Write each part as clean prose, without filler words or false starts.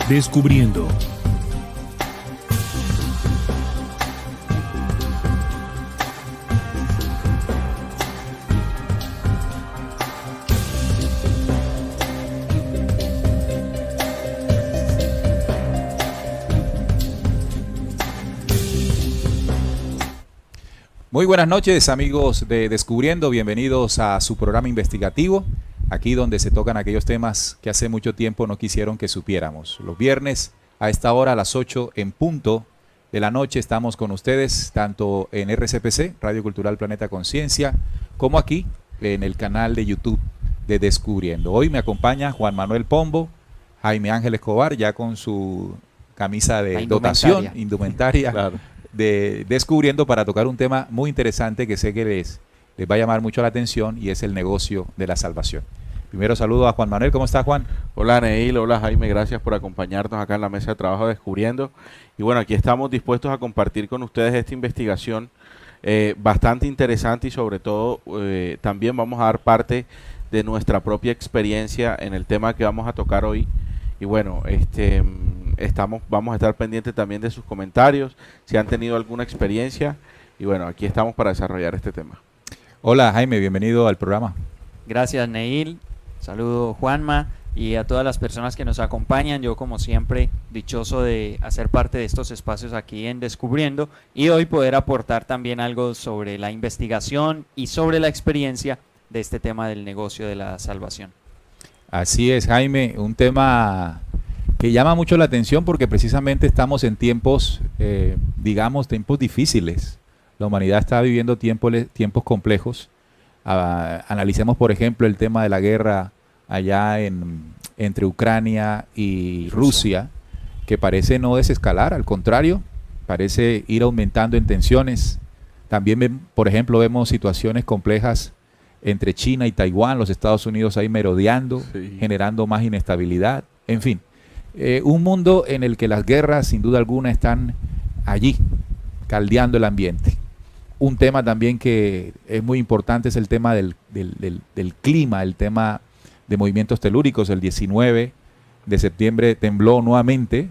Descubriendo. Muy buenas noches, amigos de Descubriendo, bienvenidos a su programa investigativo, aquí donde se tocan aquellos temas que hace mucho tiempo no quisieron que supiéramos. Los viernes a esta hora, a las 8 en punto de la noche, estamos con ustedes, tanto en RCPC, Radio Cultural Planeta Conciencia, como aquí en el canal de YouTube de Descubriendo. Hoy me acompaña Juan Manuel Pombo, Jaime Ángel Escobar, ya con su camisa de dotación, indumentaria. Claro. De Descubriendo, para tocar un tema muy interesante que sé que les va a llamar mucho la atención, y es el negocio de la salvación. Primero saludo a Juan Manuel. ¿Cómo está, Juan? Hola, Neil. Hola, Jaime. Gracias por acompañarnos acá en la mesa de trabajo de Descubriendo. Y bueno, aquí estamos dispuestos a compartir con ustedes esta investigación bastante interesante, y sobre todo también vamos a dar parte de nuestra propia experiencia en el tema que vamos a tocar hoy. Y bueno, vamos a estar pendientes también de sus comentarios, si han tenido alguna experiencia, y bueno, aquí estamos para desarrollar este tema. Hola, Jaime, bienvenido al programa. Gracias, Neil. Saludo, Juanma, y a todas las personas que nos acompañan. Yo, como siempre, dichoso de hacer parte de estos espacios aquí en Descubriendo, y hoy poder aportar también algo sobre la investigación y sobre la experiencia de este tema del negocio de la salvación. Así es, Jaime, un tema que llama mucho la atención porque precisamente estamos en tiempos, tiempos difíciles. La humanidad está viviendo tiempos complejos. Analicemos, por ejemplo, el tema de la guerra allá entre Ucrania y Rusia, que parece no desescalar, al contrario, parece ir aumentando en tensiones. También, por ejemplo, vemos situaciones complejas entre China y Taiwán, los Estados Unidos ahí merodeando, sí, generando más inestabilidad. En fin, un mundo en el que las guerras, sin duda alguna, están allí, caldeando el ambiente. Un tema también que es muy importante es el tema del clima, el tema de movimientos telúricos. El 19 de septiembre tembló nuevamente.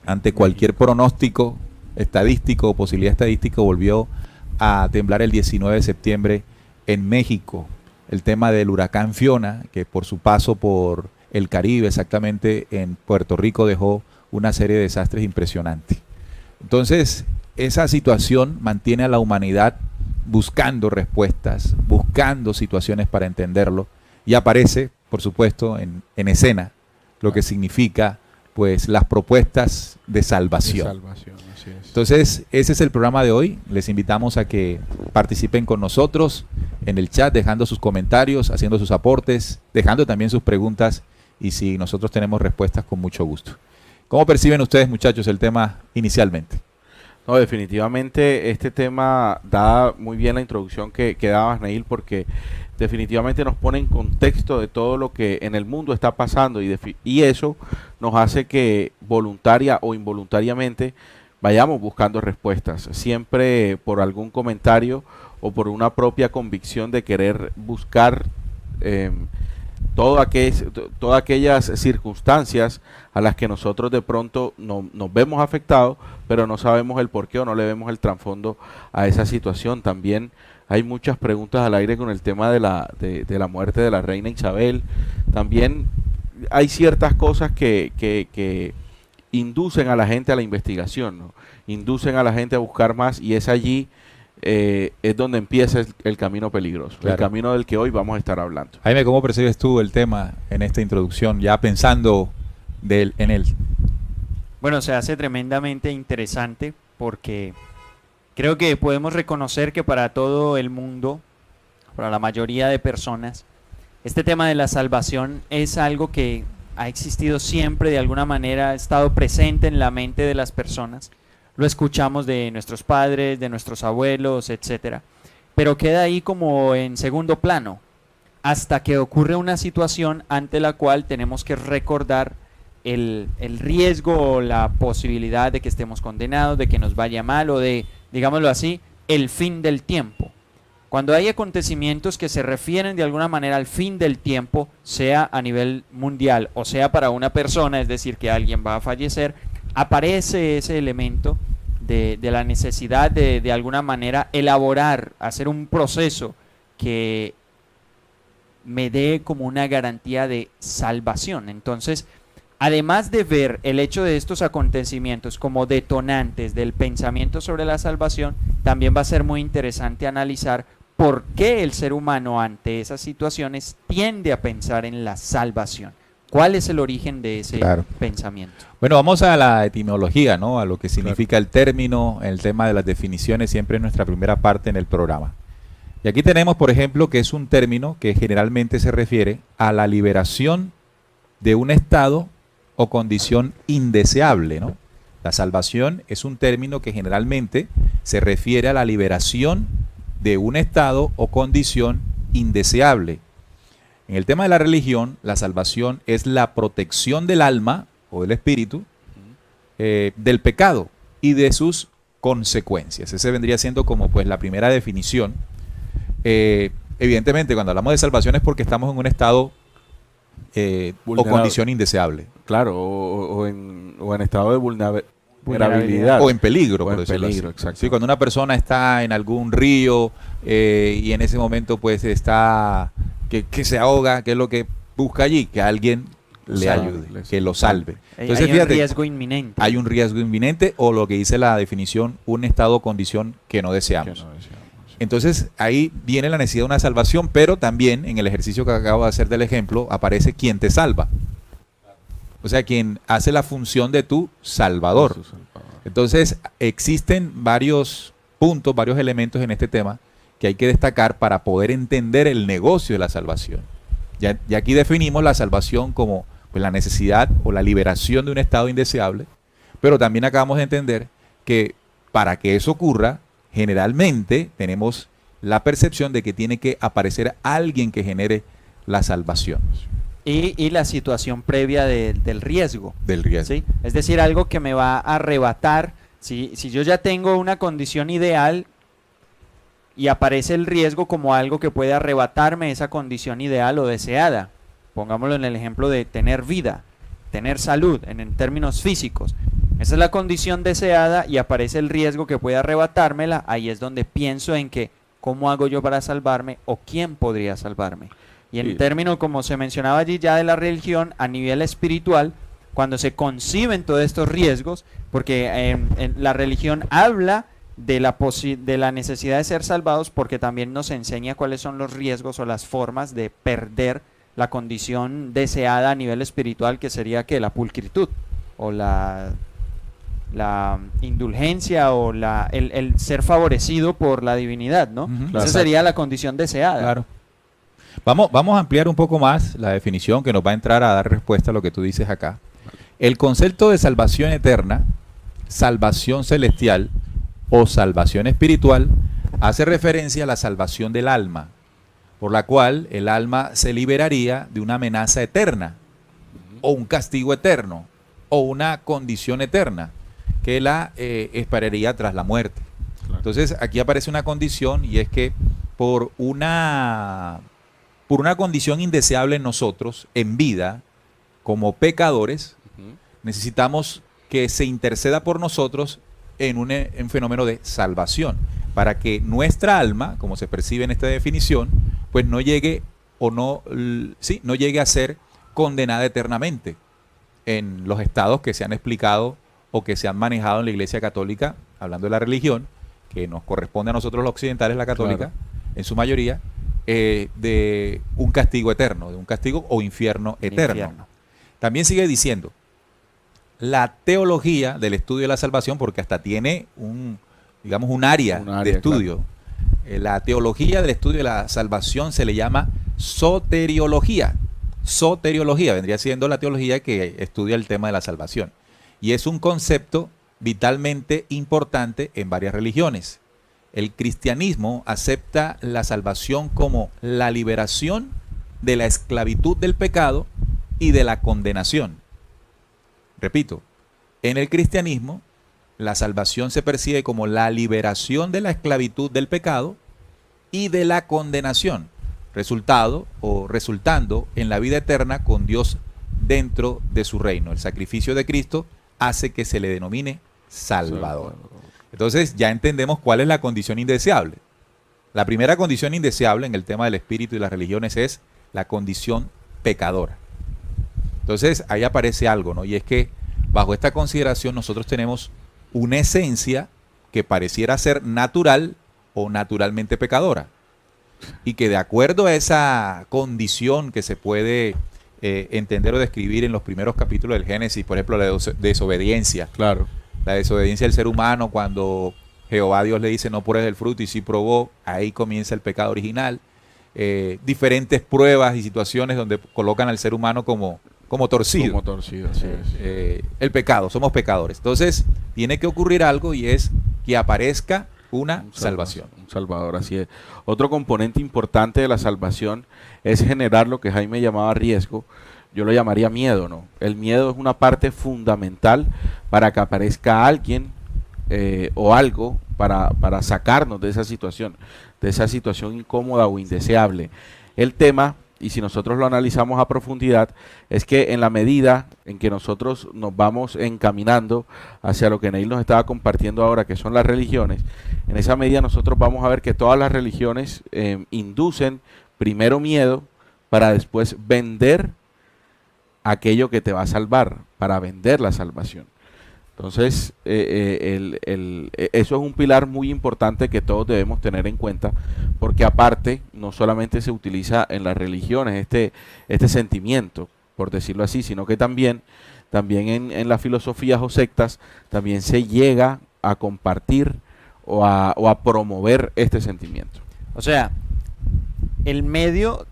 Ante cualquier pronóstico estadístico o posibilidad estadística, volvió a temblar el 19 de septiembre en México. El tema del huracán Fiona, que por su paso por el Caribe, exactamente en Puerto Rico, dejó una serie de desastres impresionantes. Entonces, esa situación mantiene a la humanidad buscando respuestas, buscando situaciones para entenderlo, y aparece, por supuesto, en escena lo que significa, pues, las propuestas de salvación. Así es. Entonces, ese es el programa de hoy. Les invitamos a que participen con nosotros en el chat, dejando sus comentarios, haciendo sus aportes, dejando también sus preguntas, y si nosotros tenemos respuestas, con mucho gusto. ¿Cómo perciben ustedes, muchachos, el tema inicialmente? No, definitivamente este tema da muy bien la introducción que dabas, Neil, porque definitivamente nos pone en contexto de todo lo que en el mundo está pasando, y eso nos hace que voluntaria o involuntariamente vayamos buscando respuestas, siempre por algún comentario o por una propia convicción de querer buscar todas aquellas circunstancias a las que nosotros de pronto nos vemos afectados, pero no sabemos el porqué o no le vemos el trasfondo a esa situación. También hay muchas preguntas al aire con el tema de la muerte de la reina Isabel. También hay ciertas cosas que inducen a la gente a la investigación, ¿no? Inducen a la gente a buscar más, y es allí es donde empieza el camino peligroso, claro, el camino del que hoy vamos a estar hablando. Jaime, ¿cómo percibes tú el tema en esta introducción, ya pensando en él? Bueno, se hace tremendamente interesante porque creo que podemos reconocer que para todo el mundo, para la mayoría de personas, este tema de la salvación es algo que ha existido siempre, de alguna manera ha estado presente en la mente de las personas. Lo escuchamos de nuestros padres, de nuestros abuelos, etcétera, pero queda ahí como en segundo plano, hasta que ocurre una situación ante la cual tenemos que recordar el riesgo o la posibilidad de que estemos condenados, de que nos vaya mal, o de, digámoslo así, el fin del tiempo. Cuando hay acontecimientos que se refieren de alguna manera al fin del tiempo, sea a nivel mundial o sea para una persona, es decir, que alguien va a fallecer, aparece ese elemento de la necesidad de alguna manera elaborar, hacer un proceso que me dé como una garantía de salvación. Entonces, además de ver el hecho de estos acontecimientos como detonantes del pensamiento sobre la salvación, también va a ser muy interesante analizar por qué el ser humano ante esas situaciones tiende a pensar en la salvación. ¿Cuál es el origen de ese pensamiento? Bueno, vamos a la etimología, ¿no? A lo que significa el término, el tema de las definiciones, siempre en nuestra primera parte en el programa. Y aquí tenemos, por ejemplo, que es un término que generalmente se refiere a la liberación de un estado o condición indeseable, ¿no? La salvación es un término que generalmente se refiere a la liberación de un estado o condición indeseable. En el tema de la religión, la salvación es la protección del alma o del espíritu del pecado y de sus consecuencias. Ese vendría siendo como pues la primera definición. Evidentemente, cuando hablamos de salvación es porque estamos en un estado o condición indeseable. Claro, o en estado de vulnerabilidad. O en peligro, por decirlo así. Exacto. Sí, cuando una persona está en algún río y en ese momento pues está que se ahoga, ¿qué es lo que busca allí? Que alguien le ayude, que lo salve. Entonces, hay un riesgo inminente. Hay un riesgo inminente o lo que dice la definición, un estado o condición que no deseamos. Entonces ahí viene la necesidad de una salvación, pero también en el ejercicio que acabo de hacer del ejemplo aparece quien te salva. O sea, quien hace la función de tu salvador. Entonces existen varios puntos, varios elementos en este tema que hay que destacar para poder entender el negocio de la salvación. Ya aquí definimos la salvación como pues, la necesidad o la liberación de un estado indeseable, pero también acabamos de entender que para que eso ocurra, generalmente tenemos la percepción de que tiene que aparecer alguien que genere la salvación. Y la situación previa del riesgo. Del riesgo. ¿Sí? Es decir, algo que me va a arrebatar. Si yo ya tengo una condición ideal y aparece el riesgo como algo que puede arrebatarme esa condición ideal o deseada. Pongámoslo en el ejemplo de tener vida, tener salud, en términos físicos. Esa es la condición deseada y aparece el riesgo que puede arrebatármela. Ahí es donde pienso en que, ¿cómo hago yo para salvarme o quién podría salvarme? Y en términos, como se mencionaba allí ya de la religión, a nivel espiritual, cuando se conciben todos estos riesgos, porque en la religión habla de la necesidad de ser salvados, porque también nos enseña cuáles son los riesgos o las formas de perder la condición deseada a nivel espiritual, que sería que la pulcritud o la indulgencia o el ser favorecido por la divinidad, ¿no? Esa sería la condición deseada. Claro. Vamos a ampliar un poco más la definición que nos va a entrar a dar respuesta a lo que tú dices acá. El concepto de salvación eterna, salvación celestial o salvación espiritual hace referencia a la salvación del alma, por la cual el alma se liberaría de una amenaza eterna o un castigo eterno o una condición eterna que la esperaría tras la muerte. Claro. Entonces aquí aparece una condición y es que por una condición indeseable en nosotros, en vida, como pecadores, necesitamos que se interceda por nosotros en un fenómeno de salvación, para que nuestra alma, como se percibe en esta definición, pues no llegue no llegue a ser condenada eternamente en los estados que se han explicado o que se han manejado en la Iglesia Católica, hablando de la religión, que nos corresponde a nosotros los occidentales, la católica, en su mayoría, de un castigo eterno, de un castigo o infierno eterno. También sigue diciendo, la teología del estudio de la salvación, porque hasta tiene un área de estudio. Claro. La teología del estudio de la salvación se le llama soteriología. Soteriología vendría siendo la teología que estudia el tema de la salvación. Y es un concepto vitalmente importante en varias religiones. El cristianismo acepta la salvación como la liberación de la esclavitud del pecado y de la condenación. Repito, en el cristianismo la salvación se percibe como la liberación de la esclavitud del pecado y de la condenación, resultando en la vida eterna con Dios dentro de su reino. El sacrificio de Cristo hace que se le denomine Salvador. Entonces ya entendemos cuál es la condición indeseable. La primera condición indeseable en el tema del espíritu y las religiones es la condición pecadora. Entonces ahí aparece algo, ¿no? Y es que bajo esta consideración nosotros tenemos una esencia que pareciera ser natural o naturalmente pecadora. Y que de acuerdo a esa condición que se puede entender o describir en los primeros capítulos del Génesis, por ejemplo, la desobediencia. Claro. La desobediencia del ser humano cuando Jehová Dios le dice no pruebes el fruto y sí probó, ahí comienza el pecado original. Diferentes pruebas y situaciones donde colocan al ser humano como torcido. Como torcido, sí. El pecado, somos pecadores. Entonces, tiene que ocurrir algo y es que aparezca una salvación. Un salvador, así es. Otro componente importante de la salvación es generar lo que Jaime llamaba riesgo. Yo lo llamaría miedo, ¿no? El miedo es una parte fundamental para que aparezca alguien o algo para sacarnos de esa situación incómoda o indeseable. El tema, y si nosotros lo analizamos a profundidad, es que en la medida en que nosotros nos vamos encaminando hacia lo que Neil nos estaba compartiendo ahora, que son las religiones, en esa medida nosotros vamos a ver que todas las religiones inducen primero miedo para después vender aquello que te va a salvar, para vender la salvación. Entonces, eso es un pilar muy importante que todos debemos tener en cuenta, porque aparte, no solamente se utiliza en las religiones este sentimiento, por decirlo así, sino que también en las filosofías o sectas, también se llega a compartir o a promover este sentimiento. O sea, el miedo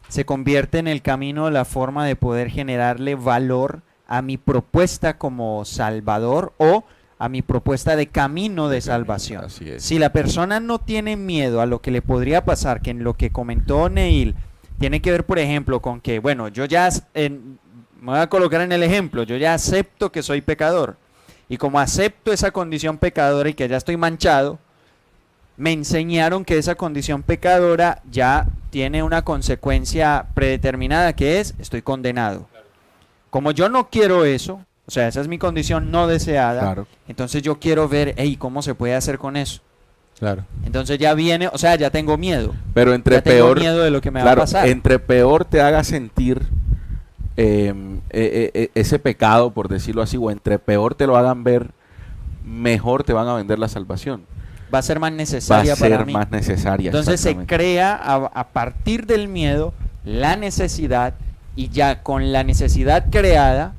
se convierte en el camino, la forma de poder generarle valor a mi propuesta como salvador o a mi propuesta de camino de salvación. Así es. Si la persona no tiene miedo a lo que le podría pasar, que en lo que comentó Neil, tiene que ver, por ejemplo, con que, bueno, yo ya, me voy a colocar en el ejemplo, yo ya acepto que soy pecador. Y como acepto esa condición pecadora y que ya estoy manchado, me enseñaron que esa condición pecadora ya tiene una consecuencia predeterminada, que es, estoy condenado. Como yo no quiero eso, o sea, esa es mi condición no deseada, Claro. entonces yo quiero ver, ¿cómo se puede hacer con eso? Claro. Entonces ya viene, o sea, ya tengo miedo. Pero entre Ya tengo peor, miedo de lo que me va claro, a pasar. entre peor te haga sentir ese pecado, por decirlo así, o entre peor te lo hagan ver, mejor te van a vender la salvación. Va a ser más Va a necesaria para ser mí. más necesaria. Entonces se exactamente. crea a partir del miedo la necesidad, y ya con la necesidad creada,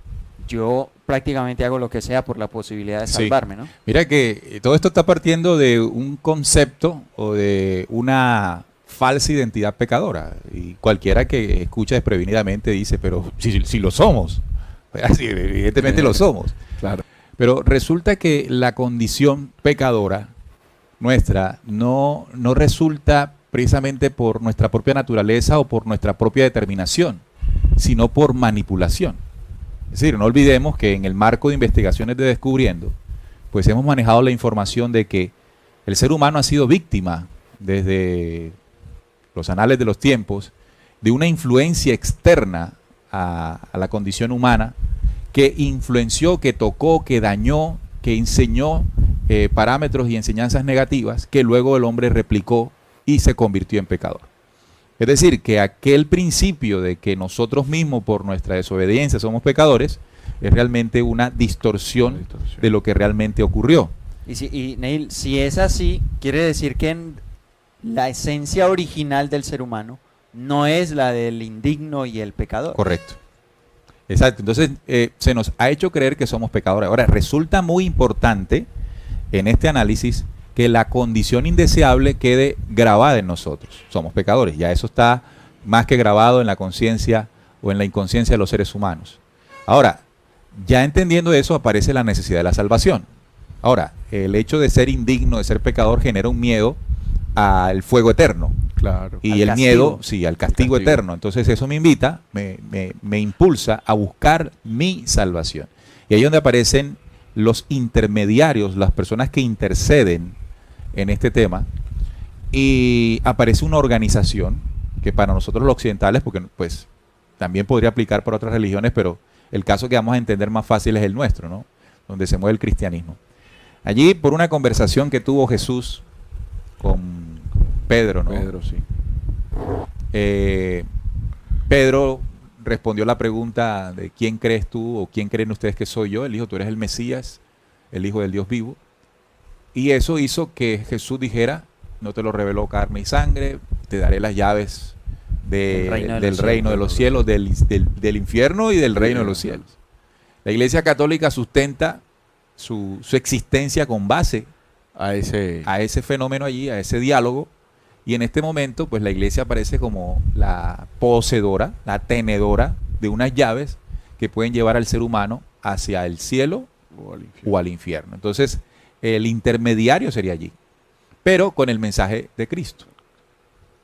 yo prácticamente hago lo que sea por la posibilidad de Sí. salvarme, ¿no? Mira que todo esto está partiendo de un concepto o de una falsa identidad pecadora. Y cualquiera que escucha desprevenidamente dice, pero si lo somos. Sí, evidentemente lo somos. Claro. Pero resulta que la condición pecadora nuestra no resulta precisamente por nuestra propia naturaleza o por nuestra propia determinación, sino por manipulación. Es decir, no olvidemos que en el marco de investigaciones de Descubriendo, pues hemos manejado la información de que el ser humano ha sido víctima desde los anales de los tiempos de una influencia externa a la condición humana que influenció, que tocó, que dañó, que enseñó parámetros y enseñanzas negativas que luego el hombre replicó y se convirtió en pecador. Es decir, que aquel principio de que nosotros mismos por nuestra desobediencia somos pecadores es realmente una distorsión de lo que realmente ocurrió. Y Neil, si es así, quiere decir que la esencia original del ser humano no es la del indigno y el pecador. Correcto. Exacto. Entonces se nos ha hecho creer que somos pecadores. Ahora, resulta muy importante en este análisis que la condición indeseable quede grabada en nosotros. Somos pecadores. Ya eso está más que grabado en la conciencia o en la inconsciencia de los seres humanos. Ahora, ya entendiendo eso, aparece la necesidad de la salvación. Ahora, el hecho de ser indigno, de ser pecador, genera un miedo al fuego eterno. Claro. Y Al el castigo. miedo, sí, al castigo eterno. Entonces eso me invita, me impulsa a buscar mi salvación. Y ahí es donde aparecen los intermediarios, las personas que interceden en este tema, y aparece una organización que para nosotros los occidentales, porque pues también podría aplicar para otras religiones, pero el caso que vamos a entender más fácil es el nuestro, ¿no? Donde se mueve el cristianismo. Allí, por una conversación que tuvo Jesús con Pedro, ¿no? Pedro, sí. Pedro respondió la pregunta de ¿quién crees tú o quién creen ustedes que soy yo? Él dijo, tú eres el Mesías, el Hijo del Dios vivo. Y eso hizo que Jesús dijera, no te lo reveló carne y sangre, te daré las llaves del reino de los cielos, del infierno y del reino de los cielos. La Iglesia Católica sustenta su existencia con base a ese fenómeno allí, a ese diálogo. Y en este momento, pues la Iglesia aparece como la poseedora, la tenedora de unas llaves que pueden llevar al ser humano hacia el cielo o al infierno. Entonces, el intermediario sería allí, pero con el mensaje de Cristo.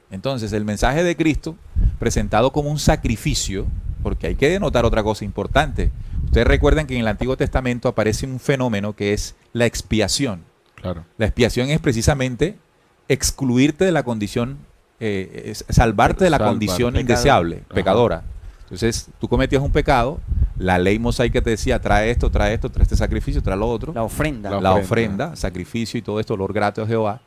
Entonces, el mensaje de Cristo presentado como un sacrificio, porque hay que denotar otra cosa importante. Ustedes recuerdan que en el Antiguo Testamento aparece un fenómeno que es la expiación. Claro. La expiación es precisamente excluirte de la condición, salvarte de la condición indeseable, pecadora. Entonces, tú cometías un pecado, la ley mosaica te decía, trae esto, trae este sacrificio, trae lo otro. La ofrenda. La ofrenda, sacrificio y todo esto, olor grato a Jehová.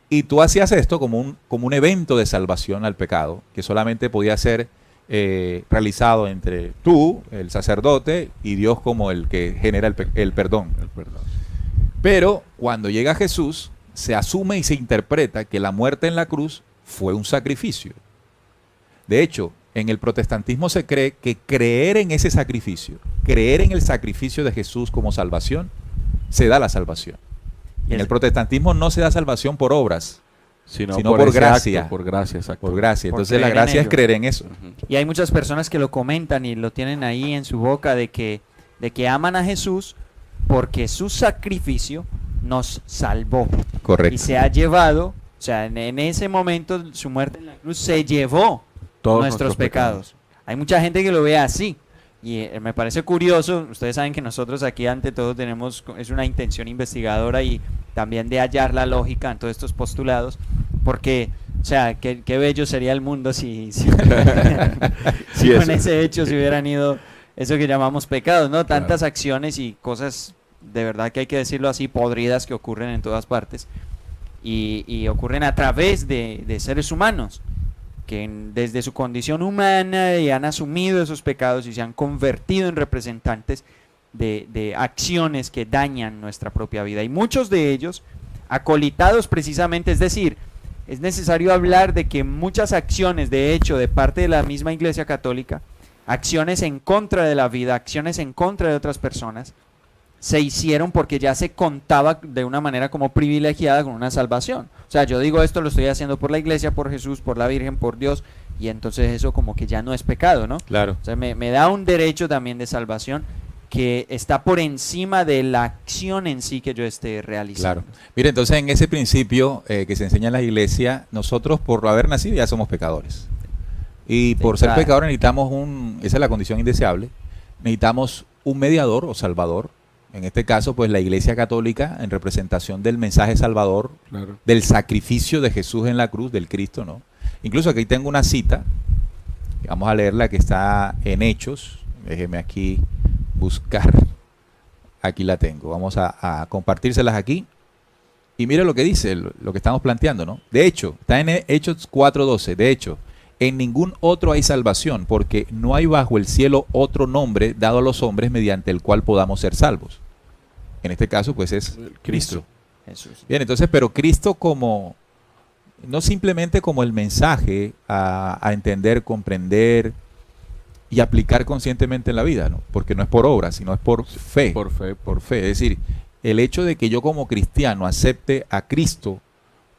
Y tú hacías esto como un evento de salvación al pecado, que solamente podía ser realizado entre tú, el sacerdote, y Dios como el que genera el perdón. Pero cuando llega Jesús, se asume y se interpreta que la muerte en la cruz fue un sacrificio. De hecho, en el protestantismo se cree que creer en ese sacrificio, creer en el sacrificio de Jesús como salvación, se da la salvación. En el protestantismo no se da salvación por obras, sino por gracia. Acto, por gracia, exacto. Por gracia. Por Entonces la creer gracia en es creer en eso. Y hay muchas personas que lo comentan y lo tienen ahí en su boca de que aman a Jesús porque su sacrificio nos salvó. Correcto. Y se ha llevado, o sea, en ese momento su muerte en la cruz se llevó todos nuestros pecados. Hay mucha gente que lo ve así. Y me parece curioso, ustedes saben que nosotros aquí ante todo es una intención investigadora y también de hallar la lógica en todos estos postulados, porque, o sea, qué bello sería el mundo si con ese hecho se hubieran ido eso que llamamos pecados, ¿no? Tantas acciones y cosas, de verdad que hay que decirlo así, podridas que ocurren en todas partes y ocurren a través de seres humanos que desde su condición humana y han asumido esos pecados y se han convertido en representantes de acciones que dañan nuestra propia vida. Y muchos de ellos acolitados precisamente, es decir, es necesario hablar de que muchas acciones, de hecho, de parte de la misma Iglesia Católica, acciones en contra de la vida, acciones en contra de otras personas, se hicieron porque ya se contaba de una manera como privilegiada con una salvación. O sea, yo digo esto lo estoy haciendo por la Iglesia, por Jesús, por la Virgen, por Dios, y entonces eso como que ya no es pecado, ¿no? Claro. O sea, me da un derecho también de salvación que está por encima de la acción en sí que yo esté realizando. Claro. Mire, entonces en ese principio que se enseña en la Iglesia, nosotros por haber nacido ya somos pecadores. Y por ser pecadores necesitamos esa es la condición indeseable, necesitamos un mediador o salvador. En este caso, pues la Iglesia Católica, en representación del mensaje salvador, del sacrificio de Jesús en la cruz, del Cristo, ¿no? Incluso aquí tengo una cita, vamos a leerla, que está en Hechos. Déjeme aquí buscar. Aquí la tengo. Vamos a compartírselas aquí. Y mire lo que dice, lo que estamos planteando, ¿no? De hecho, está en Hechos 4:12. De hecho, en ningún otro hay salvación, porque no hay bajo el cielo otro nombre dado a los hombres mediante el cual podamos ser salvos. En este caso, pues es Cristo. Jesús. Bien, entonces, pero Cristo como, no simplemente como el mensaje a entender, comprender y aplicar conscientemente en la vida, ¿no? Porque no es por obra, sino es por fe. Por fe. Por fe. Es decir, el hecho de que yo como cristiano acepte a Cristo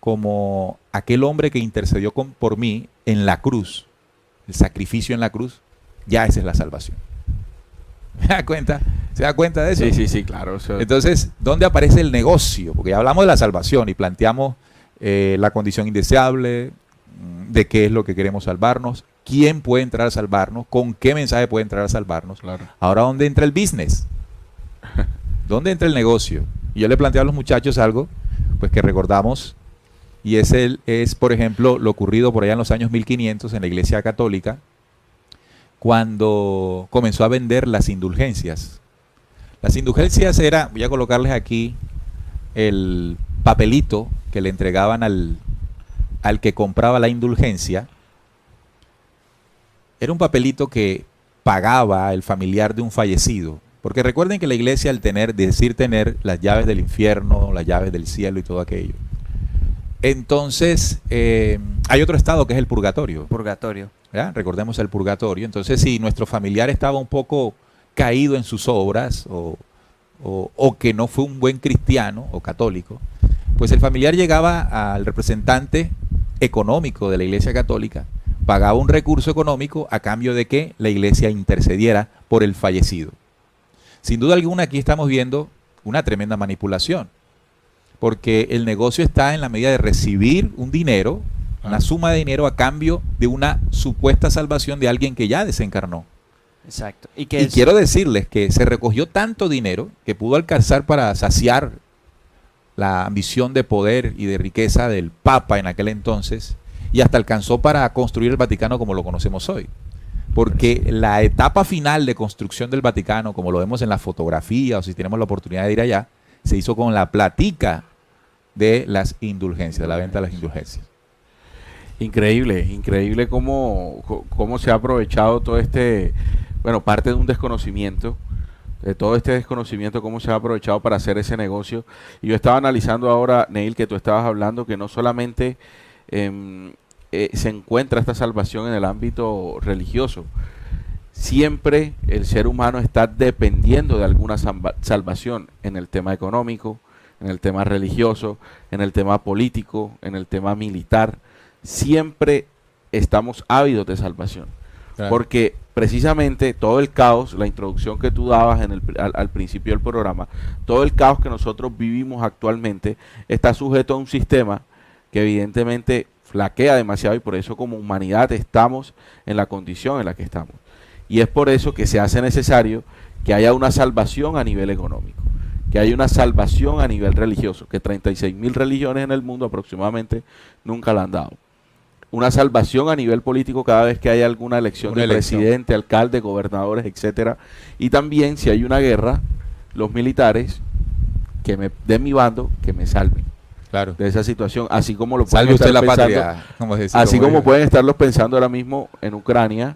como aquel hombre que intercedió por mí en la cruz, el sacrificio en la cruz, ya esa es la salvación. ¿Se da cuenta? ¿Se da cuenta de eso? Sí, claro. Entonces, ¿dónde aparece el negocio? Porque ya hablamos de la salvación y planteamos la condición indeseable, de qué es lo que queremos salvarnos, quién puede entrar a salvarnos, con qué mensaje puede entrar a salvarnos. Claro. Ahora, ¿dónde entra el business? ¿Dónde entra el negocio? Y yo le planteaba a los muchachos algo, pues que recordamos Y es, por ejemplo, lo ocurrido por allá en los años 1500 en la Iglesia Católica, cuando comenzó a vender las indulgencias. Las indulgencias era, voy a colocarles aquí el papelito que le entregaban al que compraba la indulgencia. Era un papelito que pagaba el familiar de un fallecido. Porque recuerden que la iglesia, al decir tener las llaves del infierno, las llaves del cielo y todo aquello. Entonces, hay otro estado que es el purgatorio. Purgatorio. ¿Ya? Recordemos el purgatorio. Entonces, si nuestro familiar estaba un poco caído en sus obras o que no fue un buen cristiano o católico, pues el familiar llegaba al representante económico de la Iglesia Católica, pagaba un recurso económico a cambio de que la iglesia intercediera por el fallecido. Sin duda alguna aquí estamos viendo una tremenda manipulación, porque el negocio está en la medida de recibir un dinero, una suma de dinero a cambio de una supuesta salvación de alguien que ya desencarnó. Exacto. Y quiero decirles que se recogió tanto dinero que pudo alcanzar para saciar la ambición de poder y de riqueza del Papa en aquel entonces, y hasta alcanzó para construir el Vaticano como lo conocemos hoy. Porque la etapa final de construcción del Vaticano, como lo vemos en la fotografía o si tenemos la oportunidad de ir allá, se hizo con la platica de las indulgencias, de la venta de las indulgencias. Increíble, increíble cómo se ha aprovechado todo parte de un desconocimiento, de todo este desconocimiento, cómo se ha aprovechado para hacer ese negocio. Y yo estaba analizando ahora, Neil, que tú estabas hablando que no solamente se encuentra esta salvación en el ámbito religioso. Siempre el ser humano está dependiendo de alguna salvación en el tema económico, en el tema religioso, en el tema político, en el tema militar. Siempre estamos ávidos de salvación. Claro. Porque precisamente todo el caos, la introducción que tú dabas al principio del programa, todo el caos que nosotros vivimos actualmente está sujeto a un sistema que evidentemente flaquea demasiado, y por eso como humanidad estamos en la condición en la que estamos. Y es por eso que se hace necesario que haya una salvación a nivel económico, que haya una salvación a nivel religioso, que 36.000 religiones en el mundo aproximadamente nunca la han dado. Una salvación a nivel político cada vez que haya alguna elección de presidente, alcalde, gobernadores, etcétera. Y también si hay una guerra, los militares que me den mi bando, que me salven. Claro. De esa situación, así como lo pueden estar pensando, patria, así como pueden estarlos pensando ahora mismo en Ucrania,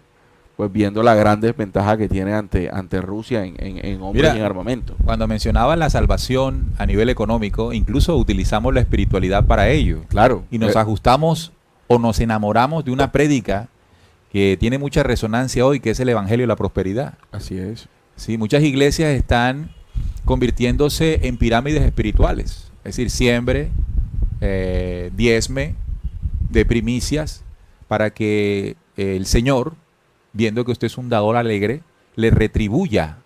pues viendo la gran desventaja que tiene ante Rusia en hombres y en armamento. Cuando mencionaba la salvación a nivel económico, incluso utilizamos la espiritualidad para ello. Claro. Y nos ajustamos o nos enamoramos de una prédica que tiene mucha resonancia hoy, que es el Evangelio de la Prosperidad. Así es. Sí, muchas iglesias están convirtiéndose en pirámides espirituales. Es decir, siembre, diezme de primicias para que el Señor, viendo que usted es un dador alegre, le retribuya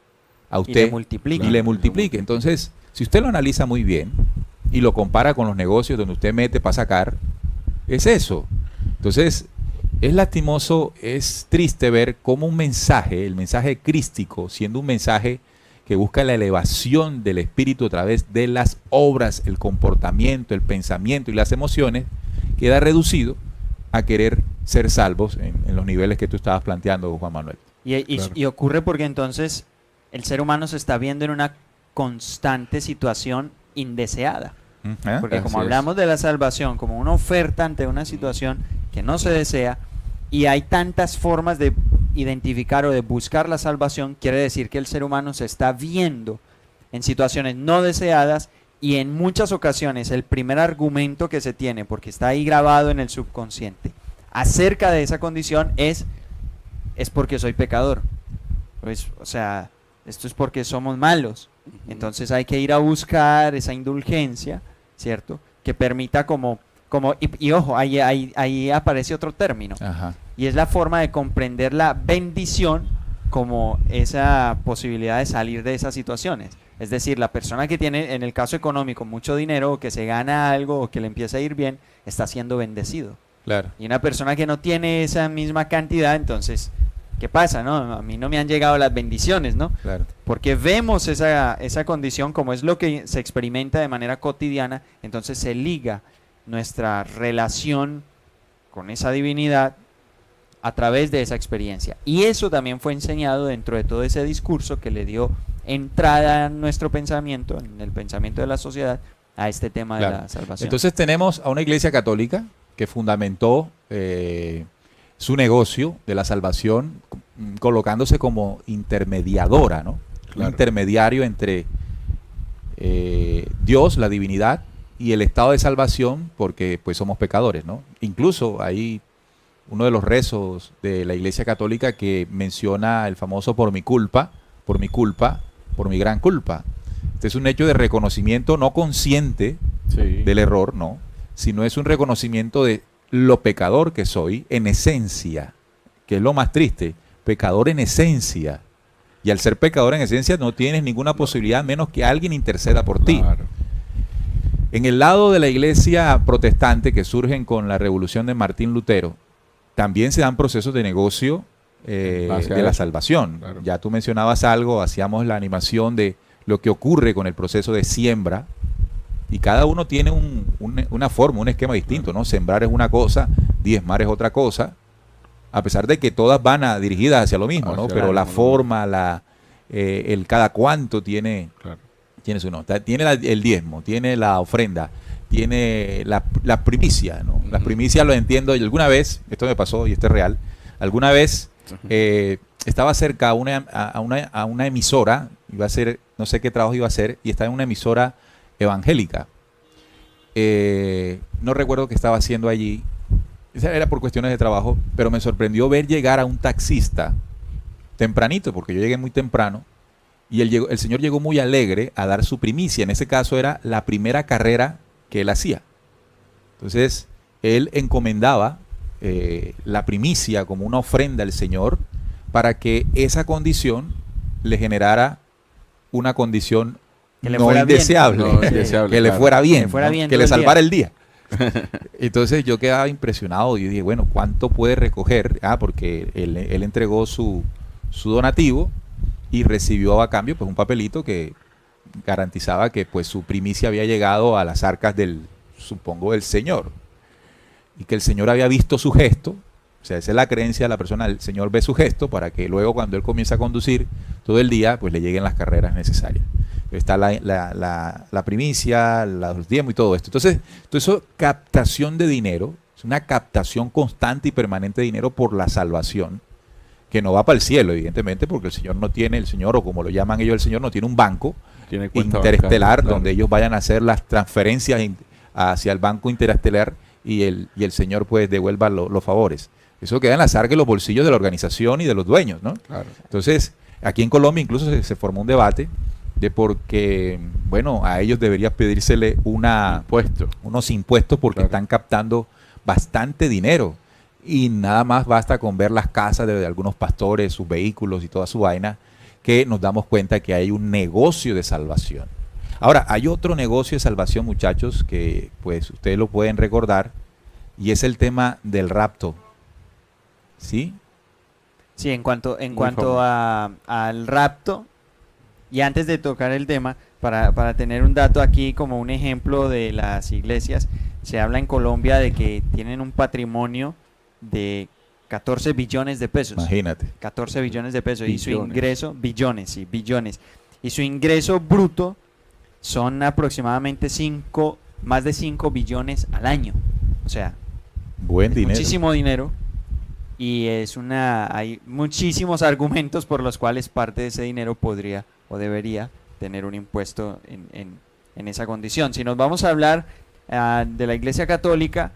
a usted y le multiplique. Entonces, si usted lo analiza muy bien y lo compara con los negocios donde usted mete para sacar, es eso. Entonces, es lastimoso, es triste ver cómo un mensaje, el mensaje crístico, siendo un mensaje que busca la elevación del espíritu a través de las obras, el comportamiento, el pensamiento y las emociones, queda reducido a querer ser salvos en los niveles que tú estabas planteando, Juan Manuel. Y ocurre porque entonces el ser humano se está viendo en una constante situación indeseada. Porque como hablamos de la salvación como una oferta ante una situación que no se desea, y hay tantas formas de identificar o de buscar la salvación, quiere decir que el ser humano se está viendo en situaciones no deseadas, y en muchas ocasiones el primer argumento que se tiene, porque está ahí grabado en el subconsciente, acerca de esa condición es porque soy pecador. Pues, o sea, esto es porque somos malos. Entonces hay que ir a buscar esa indulgencia, ¿cierto? Que permita y ojo, ahí aparece otro término. Ajá. Y es la forma de comprender la bendición como esa posibilidad de salir de esas situaciones. Es decir, la persona que tiene, en el caso económico, mucho dinero, o que se gana algo, o que le empieza a ir bien, está siendo bendecido. Claro. Y una persona que no tiene esa misma cantidad, entonces, ¿qué pasa? ¿No? A mí no me han llegado las bendiciones, ¿no? Claro. Porque vemos esa condición como es lo que se experimenta de manera cotidiana, entonces se liga nuestra relación con esa divinidad a través de esa experiencia. Y eso también fue enseñado dentro de todo ese discurso que le dio entrada en nuestro pensamiento, en el pensamiento de la sociedad, a este tema de la salvación. Entonces tenemos a una iglesia católica que fundamentó su negocio de la salvación colocándose como intermediadora, ¿no? Un intermediario entre Dios, la divinidad, y el estado de salvación, porque pues somos pecadores, ¿no? Incluso hay uno de los rezos de la Iglesia Católica que menciona el famoso por mi culpa, por mi culpa, por mi gran culpa. Este es un hecho de reconocimiento no consciente del error, no, sino es un reconocimiento de lo pecador que soy en esencia, que es lo más triste, pecador en esencia. Y al ser pecador en esencia no tienes ninguna posibilidad menos que alguien interceda por ti. En el lado de la iglesia protestante que surgen con la revolución de Martín Lutero, también se dan procesos de negocio de la salvación. Claro. Ya tú mencionabas algo, hacíamos la animación de lo que ocurre con el proceso de siembra, y cada uno tiene una forma, un esquema distinto, ¿no? Sembrar es una cosa, diezmar es otra cosa, a pesar de que todas van dirigidas hacia lo mismo, ¿no? Pero la forma, el cada cuánto tiene su nota. Tiene el diezmo, tiene la ofrenda, tiene la primicia, ¿no? Las primicias lo entiendo, y alguna vez, esto me pasó y esto es real, alguna vez estaba cerca a una emisora, iba a hacer, no sé qué trabajo iba a hacer, y estaba en una emisora evangélica. No recuerdo qué estaba haciendo allí, era por cuestiones de trabajo, pero me sorprendió ver llegar a un taxista tempranito, porque yo llegué muy temprano, y el señor llegó muy alegre a dar su primicia. En ese caso era la primera carrera que él hacía. Entonces, él encomendaba la primicia como una ofrenda al Señor para que esa condición le generara una condición no indeseable, que le fuera bien, que le salvara el día. Entonces yo quedaba impresionado y dije, bueno, ¿cuánto puede recoger? Porque él entregó su donativo y recibió a cambio pues un papelito que garantizaba que pues su primicia había llegado a las arcas supongo, del Señor, y que el Señor había visto su gesto. O sea, esa es la creencia de la persona, el Señor ve su gesto para que luego cuando él comienza a conducir todo el día, pues le lleguen las carreras necesarias. Está la primicia, los diezmos y todo esto. Entonces, todo eso, captación de dinero, es una captación constante y permanente de dinero por la salvación, que no va para el cielo, evidentemente, porque el Señor, o como lo llaman ellos, el Señor no tiene un banco interestelar donde ellos vayan a hacer las transferencias hacia el banco interestelar y el Señor pues devuelva los favores. Eso queda en las arcas y los bolsillos de la organización y de los dueños, ¿no? Claro. Entonces, aquí en Colombia incluso se formó un debate de porque, bueno, a ellos debería pedírsele unos impuestos porque están captando bastante dinero. Y nada más basta con ver las casas de algunos pastores, sus vehículos y toda su vaina, que nos damos cuenta que hay un negocio de salvación. Ahora, hay otro negocio de salvación, muchachos, que pues ustedes lo pueden recordar, y es el tema del rapto. ¿Sí? Sí, en cuanto al rapto, y antes de tocar el tema, para tener un dato aquí como un ejemplo de las iglesias, se habla en Colombia de que tienen un patrimonio de 14 billones de pesos. Imagínate. 14 billones de pesos. Billones. Y su ingreso, billones. Y su ingreso bruto son aproximadamente más de 5 billones al año. O sea, buen dinero. Muchísimo dinero. Y hay muchísimos argumentos por los cuales parte de ese dinero podría o debería tener un impuesto en esa condición. Si nos vamos a hablar de la Iglesia Católica,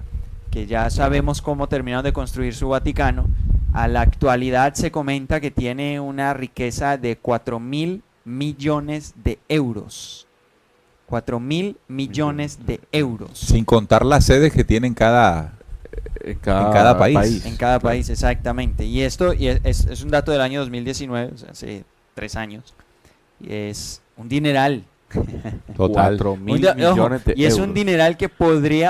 que ya sabemos cómo terminaron de construir su Vaticano, a la actualidad se comenta que tiene una riqueza de 4.000 millones de euros. 4.000 millones de euros. Sin contar las sedes que tiene en cada país. En cada país, exactamente. Y esto es un dato del año 2019, o sea, hace 3 años. Y es un dineral. Total. 4.000 millones de y es euros. un dineral que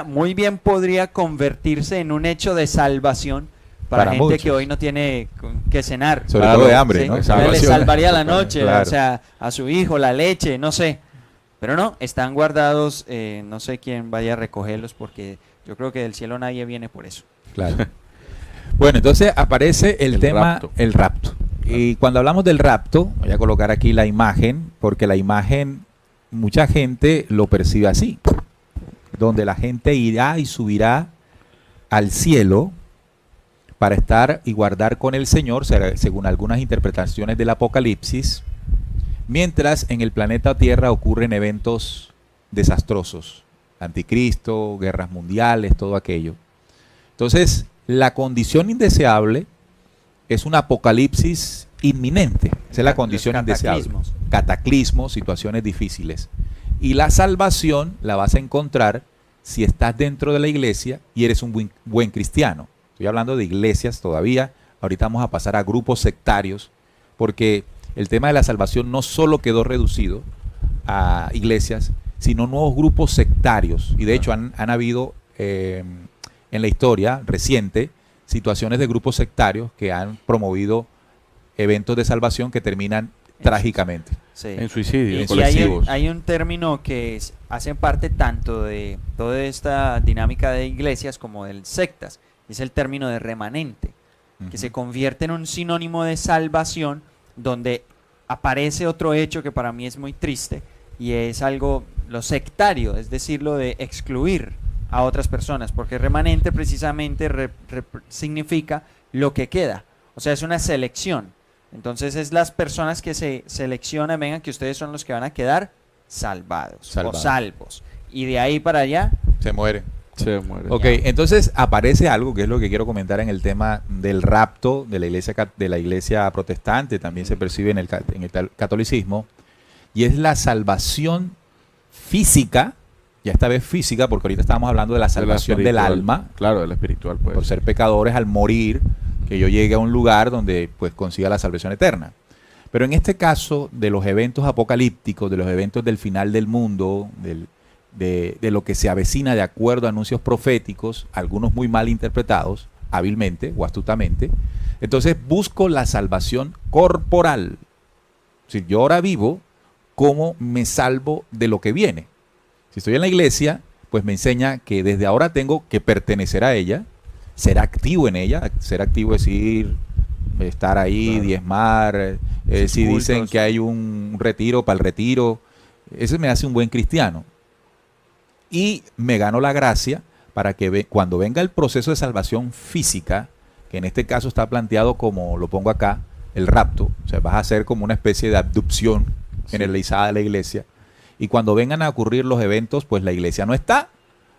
muy bien podría convertirse en un hecho de salvación para gente muchos que hoy no tiene que cenar. Sobre todo de hambre, ¿sí? ¿No? Le salvaría la noche, claro. O sea, a su hijo, la leche, no sé. Pero no, están guardados, no sé quién vaya a recogerlos porque yo creo que del cielo nadie viene por eso. Claro. Bueno, entonces aparece el tema, rapto. el rapto. Y cuando hablamos del rapto, voy a colocar aquí la imagen, porque la imagen, mucha gente lo percibe así, donde la gente irá y subirá al cielo para estar y guardar con el Señor, según algunas interpretaciones del Apocalipsis, mientras en el planeta Tierra ocurren eventos desastrosos, anticristo, guerras mundiales, todo aquello. Entonces, la condición indeseable es un apocalipsis inminente. Esa es la condición indeseable. Cataclismos, situaciones difíciles. Y la salvación la vas a encontrar si estás dentro de la iglesia y eres un buen cristiano. Estoy hablando de iglesias todavía. Ahorita vamos a pasar a grupos sectarios, porque el tema de la salvación no solo quedó reducido a iglesias, sino nuevos grupos sectarios. Y de hecho han habido en la historia reciente situaciones de grupos sectarios que han promovido eventos de salvación que terminan trágicamente. Sí. En suicidio, Y colectivos. hay un término que hace parte tanto de toda esta dinámica de iglesias como de sectas. Es el término de remanente, que se convierte en un sinónimo de salvación, donde aparece otro hecho que para mí es muy triste, y es algo, lo sectario, es decir, lo de excluir a otras personas, porque remanente precisamente significa lo que queda, o sea, es una selección. Entonces es las personas que se seleccionan, vengan que ustedes son los que van a quedar salvados. O salvos, y de ahí para allá se muere. Se muere. Ok, entonces aparece algo que es lo que quiero comentar en el tema del rapto de la iglesia protestante, también se percibe en el catolicismo, y es la salvación física, ya esta vez física, porque ahorita estábamos hablando de la salvación del alma. Claro, de la espiritual, pues. Por ser pecadores al morir, que yo llegue a un lugar donde pues consiga la salvación eterna. Pero en este caso de los eventos apocalípticos, de los eventos del final del mundo, de lo que se avecina de acuerdo a anuncios proféticos, algunos muy mal interpretados, hábilmente o astutamente, entonces busco la salvación corporal. Si yo ahora vivo, ¿cómo me salvo de lo que viene? Si estoy en la iglesia, pues me enseña que desde ahora tengo que pertenecer a ella, ser activo en ella. Ser activo es decir, estar ahí, claro, diezmar, si dicen que hay un retiro, para el retiro, eso me hace un buen cristiano. Y me gano la gracia para que cuando venga el proceso de salvación física, que en este caso está planteado como lo pongo acá, el rapto, o sea, vas a hacer como una especie de abducción generalizada de la iglesia, y cuando vengan a ocurrir los eventos, pues la iglesia no está,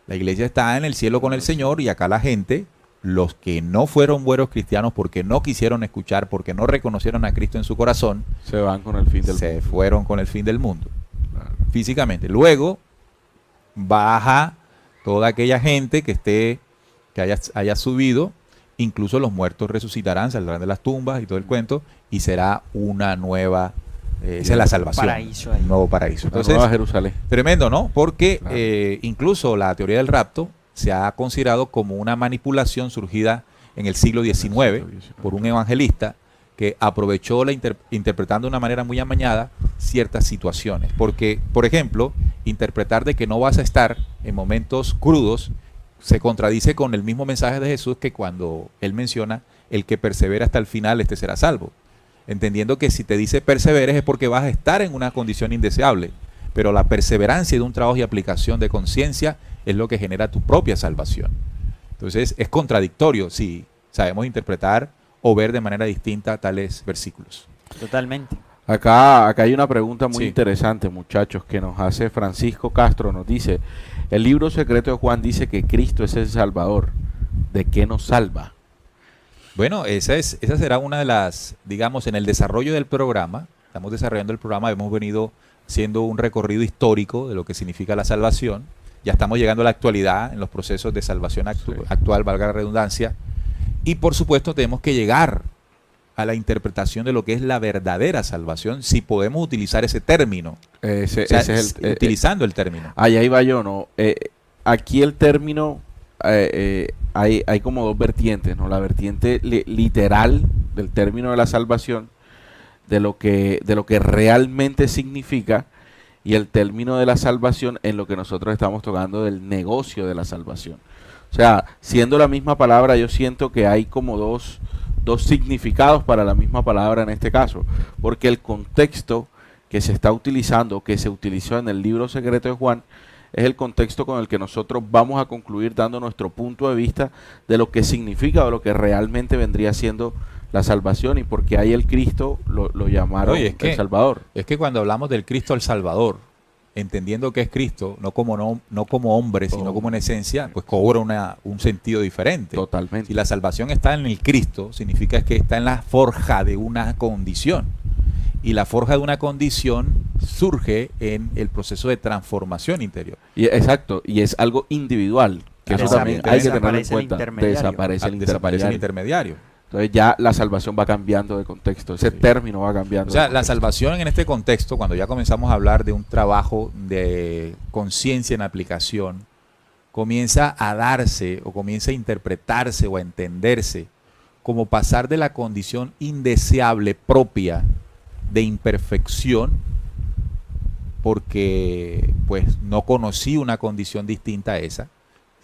la iglesia está en el cielo con el Señor, y acá la gente, los que no fueron buenos cristianos porque no quisieron escuchar, porque no reconocieron a Cristo en su corazón, se van con el fin del mundo. Se fueron con el fin del mundo, claro, físicamente. Luego baja toda aquella gente que haya subido, incluso los muertos resucitarán, saldrán de las tumbas y todo el cuento, y será una nueva, esa es la salvación, paraíso ahí. Un nuevo paraíso. Entonces, Nueva Jerusalén. Tremendo, ¿no? Porque claro, incluso la teoría del rapto se ha considerado como una manipulación surgida en el siglo XIX por un evangelista que aprovechó interpretando de una manera muy amañada ciertas situaciones. Porque, por ejemplo, interpretar de que no vas a estar en momentos crudos se contradice con el mismo mensaje de Jesús, que cuando él menciona el que persevera hasta el final, este será salvo. Entendiendo que si te dice perseveres es porque vas a estar en una condición indeseable. Pero la perseverancia de un trabajo y aplicación de conciencia es lo que genera tu propia salvación. Entonces es contradictorio si sabemos interpretar o ver de manera distinta tales versículos. Totalmente. Acá hay una pregunta muy interesante, muchachos, que nos hace Francisco Castro. Nos dice, el libro secreto de Juan dice que Cristo es el Salvador. ¿De qué nos salva? Bueno, esa será una de las, digamos, en el desarrollo del programa, estamos desarrollando el programa, hemos venido haciendo un recorrido histórico de lo que significa la salvación. Ya estamos llegando a la actualidad, en los procesos de salvación actual, valga la redundancia. Y por supuesto tenemos que llegar a la interpretación de lo que es la verdadera salvación, si podemos utilizar ese término. Utilizando el término. Ahí va yo, ¿no? Aquí el término, hay como dos vertientes, ¿no? La vertiente literal del término de la salvación, de lo que realmente significa, y el término de la salvación en lo que nosotros estamos tocando del negocio de la salvación. O sea, siendo la misma palabra, yo siento que hay como dos significados para la misma palabra en este caso, porque el contexto que se está utilizando, que se utilizó en el libro secreto de Juan, es el contexto con el que nosotros vamos a concluir dando nuestro punto de vista de lo que significa o lo que realmente vendría siendo la salvación y por qué ahí el Cristo lo llamaron el Salvador. Es que cuando hablamos del Cristo el Salvador, entendiendo que es Cristo, no como hombre, sino como en esencia, pues cobra un sentido diferente. Totalmente. Si la salvación está en el Cristo, significa que está en la forja de una condición. Y la forja de una condición surge en el proceso de transformación interior. Exacto, y es algo individual, que eso también hay que tenerlo en cuenta. Desaparece el intermediario. Entonces ya la salvación va cambiando de contexto, ese término va cambiando. O sea, la salvación en este contexto, cuando ya comenzamos a hablar de un trabajo de conciencia en aplicación, comienza a darse o comienza a interpretarse o a entenderse como pasar de la condición indeseable propia de imperfección, porque pues no conocí una condición distinta a esa.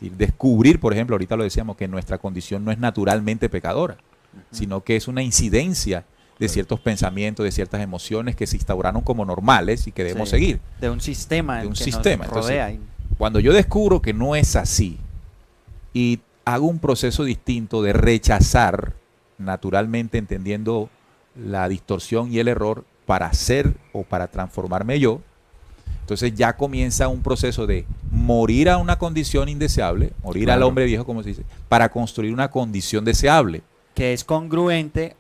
Descubrir, por ejemplo, ahorita lo decíamos, que nuestra condición no es naturalmente pecadora, sino que es una incidencia de ciertos pensamientos, de ciertas emociones que se instauraron como normales y que debemos seguir. De un sistema. De un que sistema. Nos rodea. Entonces, cuando yo descubro que no es así y hago un proceso distinto de rechazar, naturalmente entendiendo la distorsión y el error para ser o para transformarme yo, entonces ya comienza un proceso de morir a una condición indeseable, morir al hombre viejo, como se dice, para construir una condición deseable. Que es congruente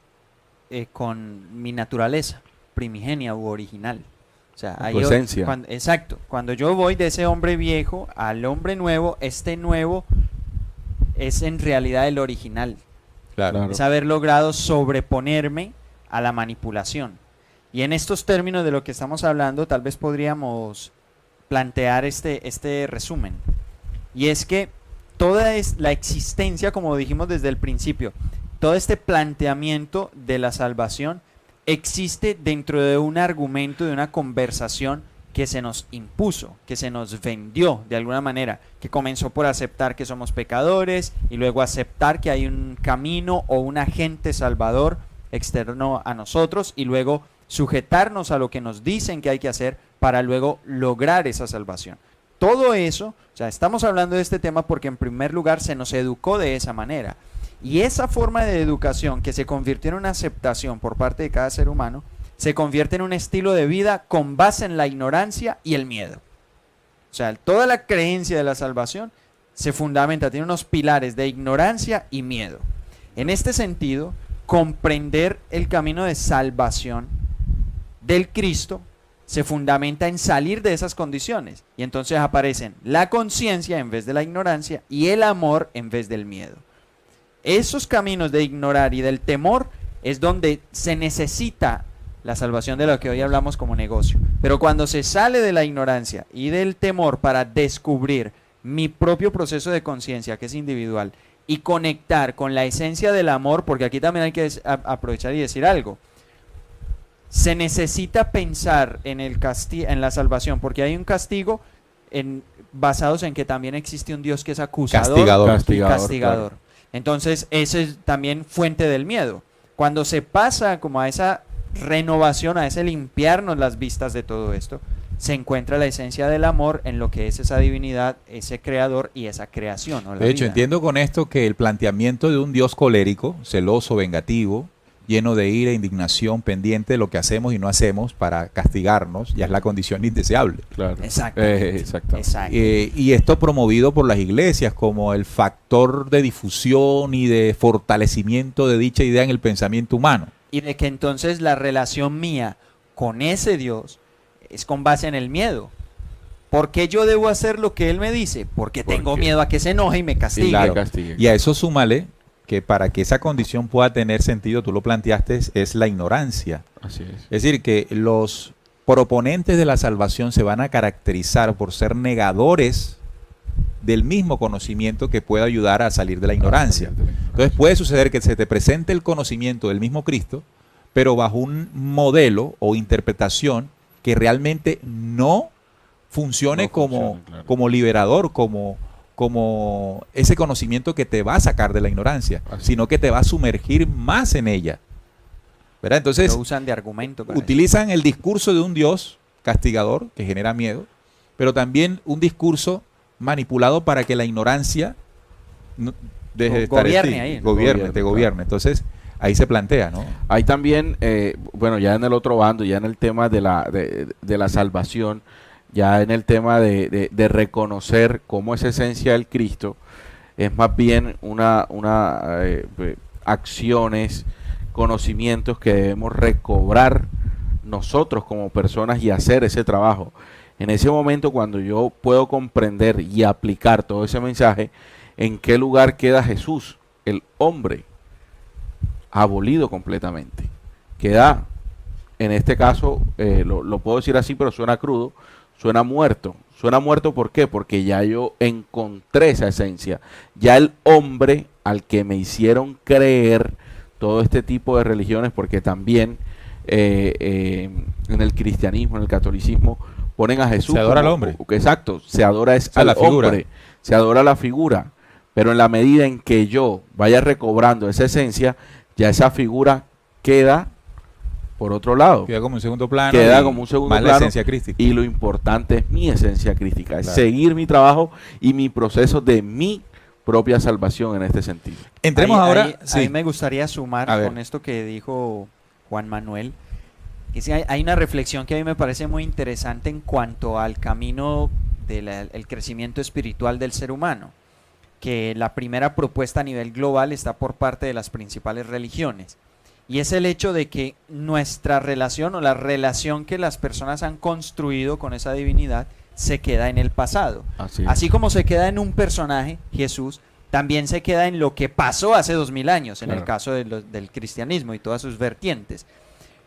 con mi naturaleza primigenia u original. O sea, tu esencia. Exacto. Cuando yo voy de ese hombre viejo al hombre nuevo, este nuevo es en realidad el original. Claro. Es haber logrado sobreponerme a la manipulación. Y en estos términos de lo que estamos hablando, tal vez podríamos plantear este resumen. Y es que toda la existencia, como dijimos desde el principio, todo este planteamiento de la salvación existe dentro de un argumento, de una conversación que se nos impuso, que se nos vendió de alguna manera, que comenzó por aceptar que somos pecadores y luego aceptar que hay un camino o un agente salvador externo a nosotros y luego sujetarnos a lo que nos dicen que hay que hacer para luego lograr esa salvación. Todo eso, o sea, estamos hablando de este tema porque en primer lugar se nos educó de esa manera. Y esa forma de educación que se convirtió en una aceptación por parte de cada ser humano, se convierte en un estilo de vida con base en la ignorancia y el miedo. O sea, toda la creencia de la salvación se fundamenta, tiene unos pilares de ignorancia y miedo. En este sentido, comprender el camino de salvación del Cristo se fundamenta en salir de esas condiciones. Y entonces aparecen la conciencia en vez de la ignorancia y el amor en vez del miedo. Esos caminos de ignorar y del temor es donde se necesita la salvación de lo que hoy hablamos como negocio. Pero cuando se sale de la ignorancia y del temor para descubrir mi propio proceso de conciencia, que es individual, y conectar con la esencia del amor, porque aquí también hay que aprovechar y decir algo. Se necesita pensar en la salvación, porque hay un castigo basados en que también existe un Dios que es acusador y castigador. Claro. Entonces, ese es también fuente del miedo. Cuando se pasa como a esa renovación, a ese limpiarnos las vistas de todo esto, se encuentra la esencia del amor en lo que es esa divinidad, ese creador y esa creación, ¿no? De hecho, entiendo con esto que el planteamiento de un Dios colérico, celoso, vengativo, lleno de ira e indignación, pendiente de lo que hacemos y no hacemos para castigarnos, ya es la condición indeseable. Claro. Exacto. Y esto promovido por las iglesias como el factor de difusión y de fortalecimiento de dicha idea en el pensamiento humano. Y de que entonces la relación mía con ese Dios es con base en el miedo. ¿Por qué yo debo hacer lo que Él me dice? Porque tengo miedo a que se enoje y me castigue. Claro. Y a eso súmale que para que esa condición pueda tener sentido, tú lo planteaste, es la ignorancia. Así es. Es decir, que los proponentes de la salvación se van a caracterizar por ser negadores del mismo conocimiento que pueda ayudar a salir de la ignorancia. Entonces puede suceder que se te presente el conocimiento del mismo Cristo, pero bajo un modelo o interpretación que realmente no funcione No como, funciona, claro. como liberador, como ese conocimiento que te va a sacar de la ignorancia, Así. sino que te va a sumergir más en ella. ¿Verdad? Entonces, Lo usan de argumento para eso. utilizan el discurso de un Dios castigador que genera miedo, pero también un discurso manipulado para que la ignorancia deje de estar en Gobierne ti, ahí, ¿no? gobierne, te gobierne. Entonces, ahí se plantea, ¿no? Hay también, bueno, ya en el otro bando, ya en el tema de la salvación, ya en el tema de reconocer cómo es esencia del Cristo, es más bien acciones, conocimientos que debemos recobrar nosotros como personas y hacer ese trabajo. En ese momento, cuando yo puedo comprender y aplicar todo ese mensaje, ¿en qué lugar queda Jesús, el hombre? Abolido completamente. Queda, en este caso, lo puedo decir así, pero suena crudo, suena muerto. Suena muerto, ¿por qué? Porque ya yo encontré esa esencia. Ya el hombre al que me hicieron creer todo este tipo de religiones, porque también en el cristianismo, en el catolicismo, ponen a Jesús. Se adora al hombre. Exacto, se adora la al figura. hombre, se adora la figura. Pero en la medida en que yo vaya recobrando esa esencia, ya esa figura queda por otro lado. Queda como un segundo plano. Queda y como un segundo más la plano, esencia crística. Y lo importante es mi esencia crítica, es Claro. seguir mi trabajo y mi proceso de mi propia salvación en este sentido. Entremos ahora. A mí me gustaría sumar A ver. con esto que dijo Juan Manuel, que sí, hay una reflexión que a mí me parece muy interesante en cuanto al camino del crecimiento espiritual del ser humano, que la primera propuesta a nivel global está por parte de las principales religiones, y es el hecho de que nuestra relación o la relación que las personas han construido con esa divinidad se queda en el pasado. Así como se queda en un personaje, Jesús, también se queda en lo que pasó hace 2000 años, en el caso del cristianismo y todas sus vertientes.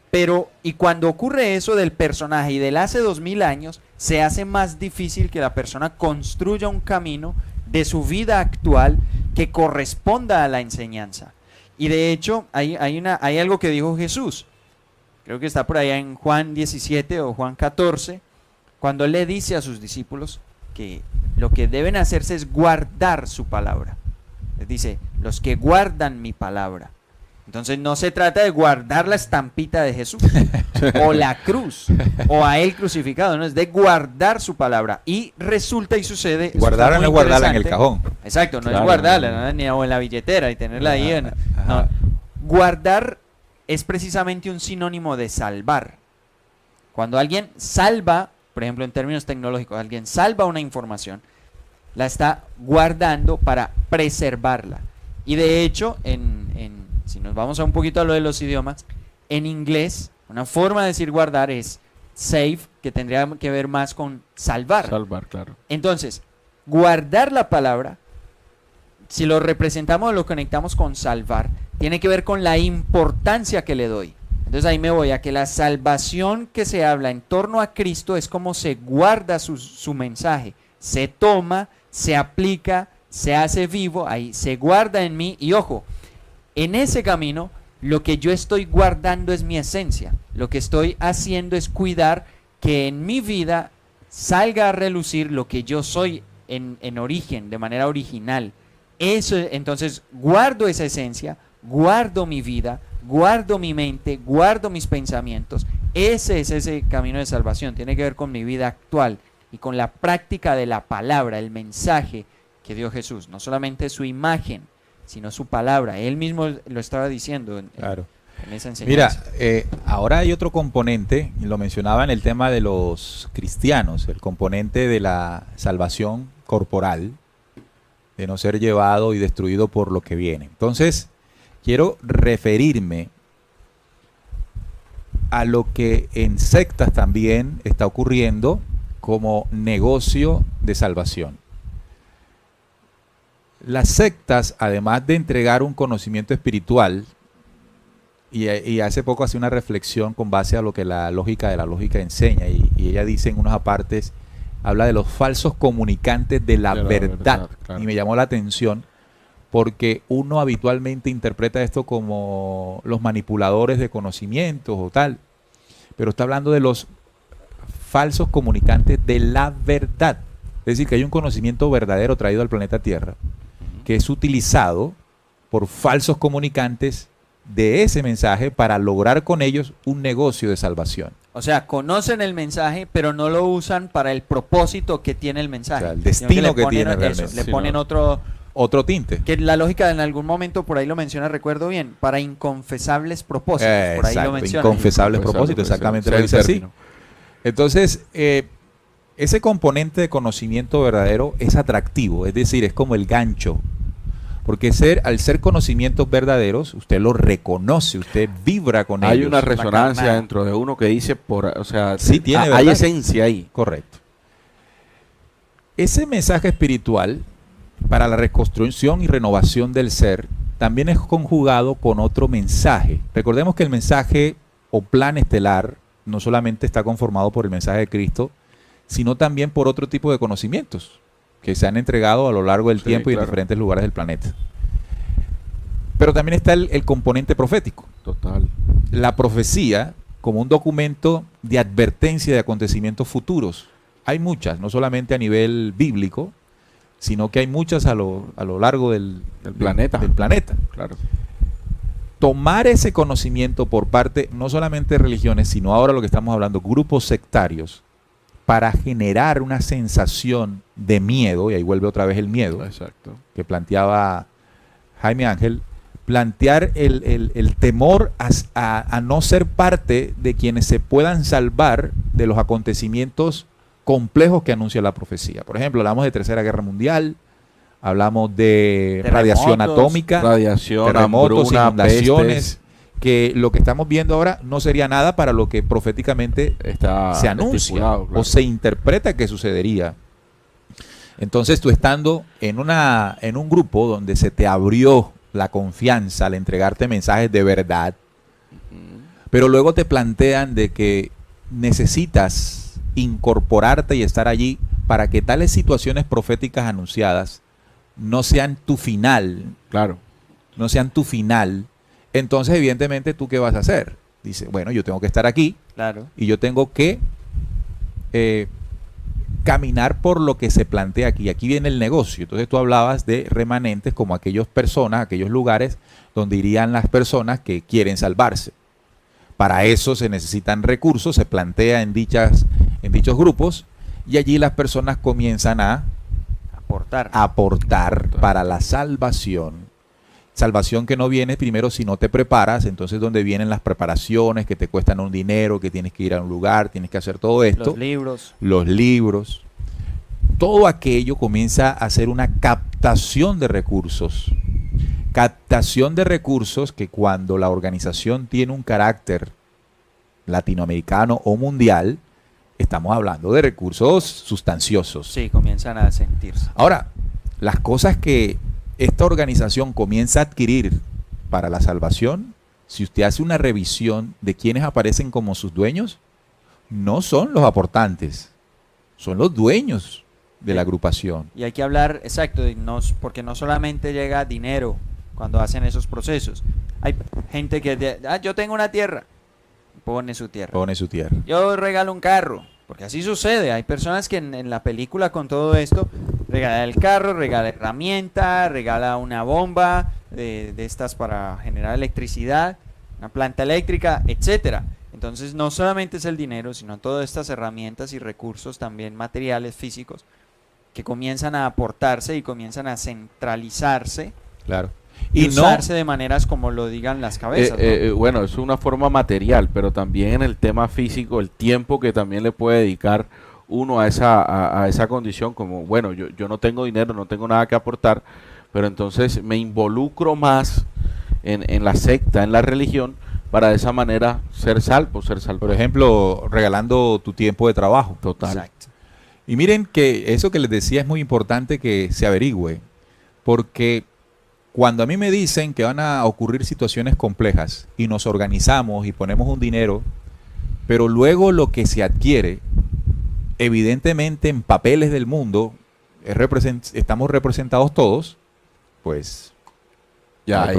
Pero, y cuando ocurre eso del personaje y del hace 2000 años, se hace más difícil que la persona construya un camino de su vida actual que corresponda a la enseñanza. Y de hecho, hay algo que dijo Jesús, creo que está por allá en Juan 17 o Juan 14, cuando él le dice a sus discípulos que lo que deben hacerse es guardar su palabra. Les dice, los que guardan mi palabra. Entonces no se trata de guardar la estampita de Jesús o la cruz o a él crucificado, no, es de guardar su palabra. Y resulta y sucede... Guardarla no es guardarla en el cajón. Exacto, no Claro, es guardarla, ni o en la billetera y tenerla ahí. No. Guardar es precisamente un sinónimo de salvar. Cuando alguien salva, por ejemplo en términos tecnológicos, alguien salva una información, la está guardando para preservarla. Y de hecho, si nos vamos a un poquito a lo de los idiomas, en inglés, una forma de decir guardar es save, que tendría que ver más con salvar. Salvar, claro. Entonces, guardar la palabra, si lo representamos o lo conectamos con salvar, tiene que ver con la importancia que le doy. Entonces ahí me voy a que la salvación que se habla en torno a Cristo es como se guarda su mensaje, se toma, se aplica, se hace vivo, ahí se guarda en mí y ojo, en ese camino lo que yo estoy guardando es mi esencia, lo que estoy haciendo es cuidar que en mi vida salga a relucir lo que yo soy en origen, de manera original. Eso, entonces guardo esa esencia, guardo mi vida, guardo mi mente, guardo mis pensamientos. Ese es ese camino de salvación, tiene que ver con mi vida actual y con la práctica de la palabra, el mensaje que dio Jesús, no solamente su imagen, sino su palabra. Él mismo lo estaba diciendo Claro. en esa enseñanza. Mira, ahora hay otro componente, y lo mencionaba en el tema de los cristianos, el componente de la salvación corporal, de no ser llevado y destruido por lo que viene. Entonces, quiero referirme a lo que en sectas también está ocurriendo como negocio de salvación. Las sectas, además de entregar un conocimiento espiritual, y hace poco hacía una reflexión con base a lo que la lógica de la lógica enseña, y ella dice en unos apartes, habla de los falsos comunicantes de la verdad, claro. Y me llamó la atención porque uno habitualmente interpreta esto como los manipuladores de conocimientos o tal, pero está hablando de los falsos comunicantes de la verdad. Es decir, que hay un conocimiento verdadero traído al planeta Tierra que es utilizado por falsos comunicantes de ese mensaje para lograr con ellos un negocio de salvación. O sea, conocen el mensaje, pero no lo usan para el propósito que tiene el mensaje. O sea, el sino destino que le tiene ponen realmente. eso, le Sí, ponen no. Otro tinte. que la lógica en algún momento por ahí lo menciona, recuerdo bien, para inconfesables propósitos. Por ahí lo Exacto, menciona. inconfesables propósitos, exactamente lo dice así. Entonces, ese componente de conocimiento verdadero es atractivo, es decir, es como el gancho. Porque al ser conocimientos verdaderos, usted los reconoce, usted vibra con ellos. Hay una resonancia carnada. dentro de uno que dice, o sea, Sí, tiene hay verdad. esencia ahí. Correcto. Ese mensaje espiritual para la reconstrucción y renovación del ser también es conjugado con otro mensaje. Recordemos que el mensaje o plan estelar no solamente está conformado por el mensaje de Cristo, sino también por otro tipo de conocimientos que se han entregado a lo largo del tiempo y en claro. diferentes lugares del planeta. Pero también está el componente profético. Total. La profecía como un documento de advertencia de acontecimientos futuros. Hay muchas, no solamente a nivel bíblico, sino que hay muchas a lo largo del planeta. del planeta. Claro. Tomar ese conocimiento por parte no solamente de religiones, sino ahora lo que estamos hablando, grupos sectarios, para generar una sensación de miedo, y ahí vuelve otra vez el miedo Exacto. que planteaba Jaime Ángel, plantear el temor a no ser parte de quienes se puedan salvar de los acontecimientos complejos que anuncia la profecía. Por ejemplo, hablamos de Tercera Guerra Mundial, hablamos de radiación atómica, Radiación, terremotos, hambruna, inundaciones, pestes, que lo que estamos viendo ahora no sería nada para lo que proféticamente está se anuncia estipulado, claro. o se interpreta que sucedería. Entonces tú estando en un grupo donde se te abrió la confianza al entregarte mensajes de verdad, pero luego te plantean de que necesitas incorporarte y estar allí para que tales situaciones proféticas anunciadas no sean tu final, Claro. no sean tu final, entonces evidentemente tú qué vas a hacer. Dice, bueno, yo tengo que estar aquí Claro. y yo tengo que caminar por lo que se plantea aquí. Aquí viene el negocio. Entonces tú hablabas de remanentes como aquellas personas, aquellos lugares donde irían las personas que quieren salvarse. Para eso se necesitan recursos, se plantea en dichos grupos y allí las personas comienzan a aportar para la salvación. Salvación que no viene primero si no te preparas, entonces donde vienen las preparaciones que te cuestan un dinero, que tienes que ir a un lugar, tienes que hacer todo esto. Los libros. Todo aquello comienza a ser una captación de recursos. Captación de recursos que cuando la organización tiene un carácter latinoamericano o mundial, estamos hablando de recursos sustanciosos. Sí, comienzan a sentirse. Ahora, las cosas que esta organización comienza a adquirir para la salvación, si usted hace una revisión de quienes aparecen como sus dueños, no son los aportantes, son los dueños de la agrupación. Y hay que hablar, exacto, porque no solamente llega dinero cuando hacen esos procesos. Hay gente que, yo tengo una tierra, pone su tierra. Pone su tierra. Yo regalo un carro, porque así sucede. Hay personas que en la película con todo esto, regala el carro, regala herramienta, regala una bomba de estas para generar electricidad, una planta eléctrica, etcétera. Entonces no solamente es el dinero, sino todas estas herramientas y recursos también materiales, físicos, que comienzan a aportarse y comienzan a centralizarse. Claro. Y usarse de maneras como lo digan las cabezas. ¿no? Bueno, es una forma material, pero también en el tema físico, el tiempo que también le puede dedicar uno a esa condición, como, bueno, yo no tengo dinero, no tengo nada que aportar, pero entonces me involucro más en la secta, en la religión, para de esa manera ser salvo. Por ejemplo, regalando tu tiempo de trabajo. Total. Exacto. Y miren que eso que les decía es muy importante que se averigüe, porque cuando a mí me dicen que van a ocurrir situaciones complejas y nos organizamos y ponemos un dinero, pero luego lo que se adquiere, evidentemente en papeles del mundo, estamos representados todos, pues Ya, no hay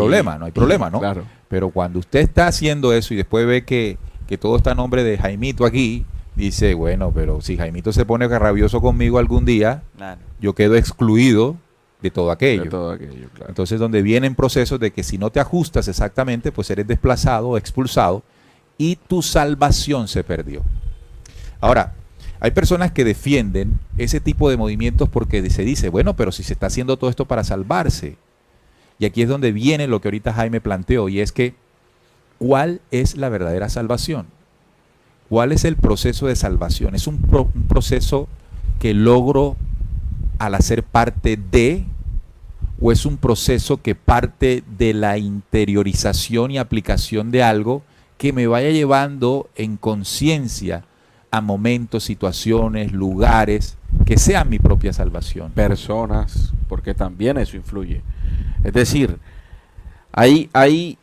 problema, ¿no? Claro. Pero cuando usted está haciendo eso y después ve que todo está a nombre de Jaimito aquí, dice, bueno, pero si Jaimito se pone rabioso conmigo algún día, Claro. yo quedo excluido de todo aquello. De todo aquello, claro. Entonces, donde vienen procesos de que si no te ajustas exactamente, pues eres desplazado o expulsado y tu salvación se perdió. Ahora, hay personas que defienden ese tipo de movimientos porque se dice, bueno, pero si se está haciendo todo esto para salvarse. Y aquí es donde viene lo que ahorita Jaime planteó, y es que, ¿cuál es la verdadera salvación? ¿Cuál es el proceso de salvación? ¿Es un proceso que logro al hacer parte de, o es un proceso que parte de la interiorización y aplicación de algo que me vaya llevando en conciencia a momentos, situaciones, lugares que sean mi propia salvación? Personas, porque también eso influye. Es decir, hay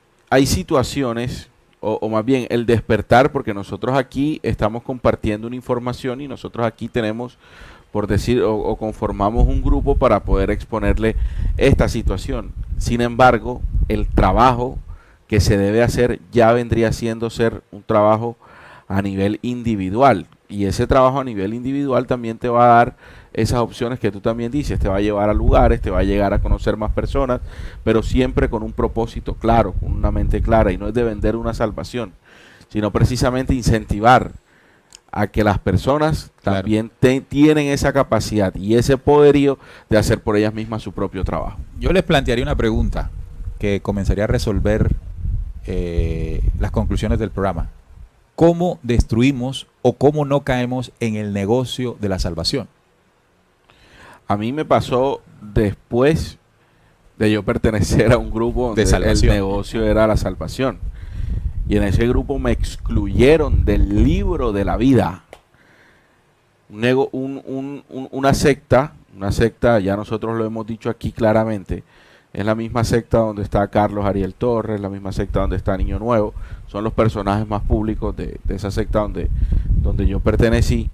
situaciones, o más bien el despertar, porque nosotros aquí estamos compartiendo una información y nosotros aquí tenemos, por decir, o conformamos un grupo para poder exponerle esta situación. Sin embargo, el trabajo que se debe hacer ya vendría siendo ser un trabajo a nivel individual, y ese trabajo a nivel individual también te va a dar esas opciones que tú también dices, te va a llevar a lugares, te va a llegar a conocer más personas, pero siempre con un propósito claro, con una mente clara, y no es de vender una salvación, sino precisamente incentivar a que las personas también tienen esa capacidad y ese poderío de hacer por ellas mismas su propio trabajo. Yo les plantearía una pregunta que comenzaría a resolver las conclusiones del programa. ¿Cómo destruimos o cómo no caemos en el negocio de la salvación? A mí me pasó después de yo pertenecer a un grupo donde el negocio era la salvación. Y en ese grupo me excluyeron del libro de la vida. Una secta, ya nosotros lo hemos dicho aquí claramente, es la misma secta donde está Carlos Ariel Torres, la misma secta donde está Niño Nuevo, son los personajes más públicos de esa secta donde yo pertenecí.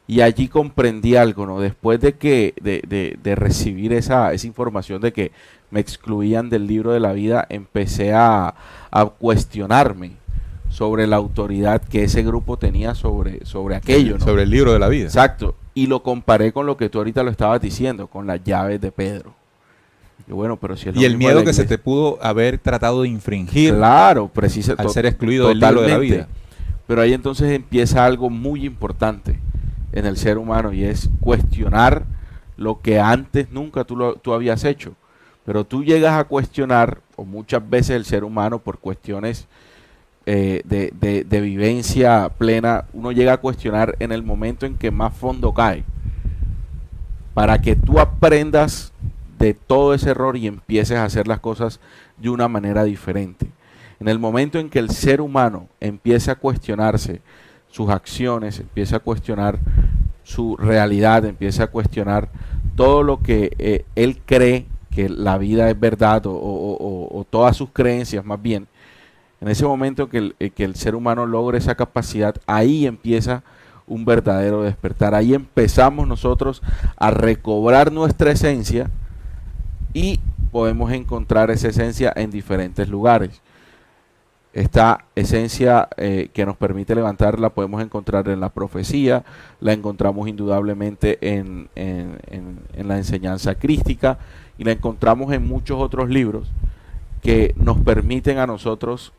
Y allí comprendí algo, ¿no? Después de recibir esa información de que me excluían del libro de la vida, empecé a cuestionarme sobre la autoridad que ese grupo tenía sobre aquello, ¿no? Sobre el libro de la vida. Exacto. Y lo comparé con lo que tú ahorita lo estabas diciendo, con las llaves de Pedro. Y bueno, pero si es lo y el mismo de miedo la que se iglesia. te pudo haber tratado de infringir, Claro, precisa, al ser excluido del libro de la vida. Pero ahí entonces empieza algo muy importante en el ser humano, y es cuestionar lo que antes nunca tú habías hecho. Pero tú llegas a cuestionar, o muchas veces el ser humano, por cuestiones de vivencia plena, uno llega a cuestionar en el momento en que más fondo cae, para que tú aprendas de todo ese error y empieces a hacer las cosas de una manera diferente. En el momento en que el ser humano empieza a cuestionarse sus acciones, empieza a cuestionar su realidad, empieza a cuestionar todo lo que él cree que la vida es verdad, o todas sus creencias más bien, en ese momento que el ser humano logre esa capacidad, ahí empieza un verdadero despertar. Ahí empezamos nosotros a recobrar nuestra esencia, y podemos encontrar esa esencia en diferentes lugares. Esta esencia que nos permite levantar la podemos encontrar en la profecía, la encontramos indudablemente en la enseñanza crística, y la encontramos en muchos otros libros que nos permiten a nosotros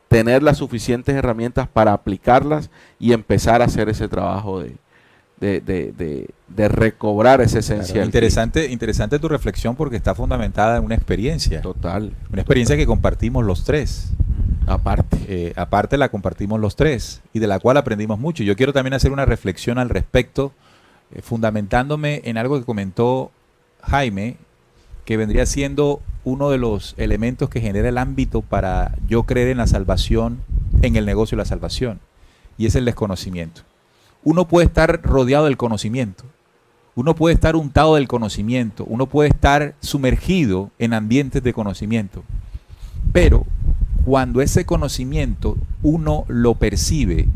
tener las suficientes herramientas para aplicarlas y empezar a hacer ese trabajo de recobrar esa esencia. Claro, interesante tu reflexión, porque está fundamentada en una experiencia. Total. Una experiencia que compartimos los tres. Aparte la compartimos los tres, y de la cual aprendimos mucho. Yo quiero también hacer una reflexión al respecto, fundamentándome en algo que comentó Jaime, que vendría siendo uno de los elementos que genera el ámbito para yo creer en la salvación, en el negocio de la salvación, y es el desconocimiento. Uno puede estar rodeado del conocimiento, uno puede estar untado del conocimiento, uno puede estar sumergido en ambientes de conocimiento, pero cuando ese conocimiento uno lo percibe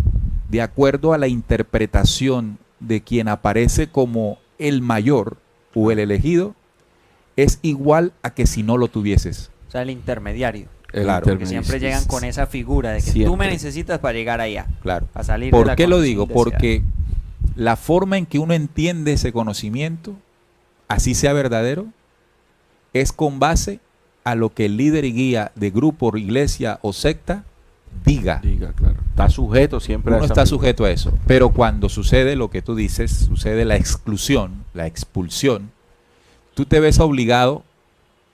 de acuerdo a la interpretación de quien aparece como el mayor o el elegido, es igual a que si no lo tuvieses. O sea, el intermediario. Claro. Porque siempre llegan con esa figura de que Siempre. tú me necesitas para llegar allá. Claro. A salir de ¿Por la qué lo condición digo? deseada. Porque la forma en que uno entiende ese conocimiento, así sea verdadero, es con base a lo que el líder y guía de grupo, iglesia o secta diga. Diga, claro. Está sujeto siempre a Uno esa está figura. sujeto a eso. Pero cuando sucede lo que tú dices, sucede la exclusión, la expulsión, tú te ves obligado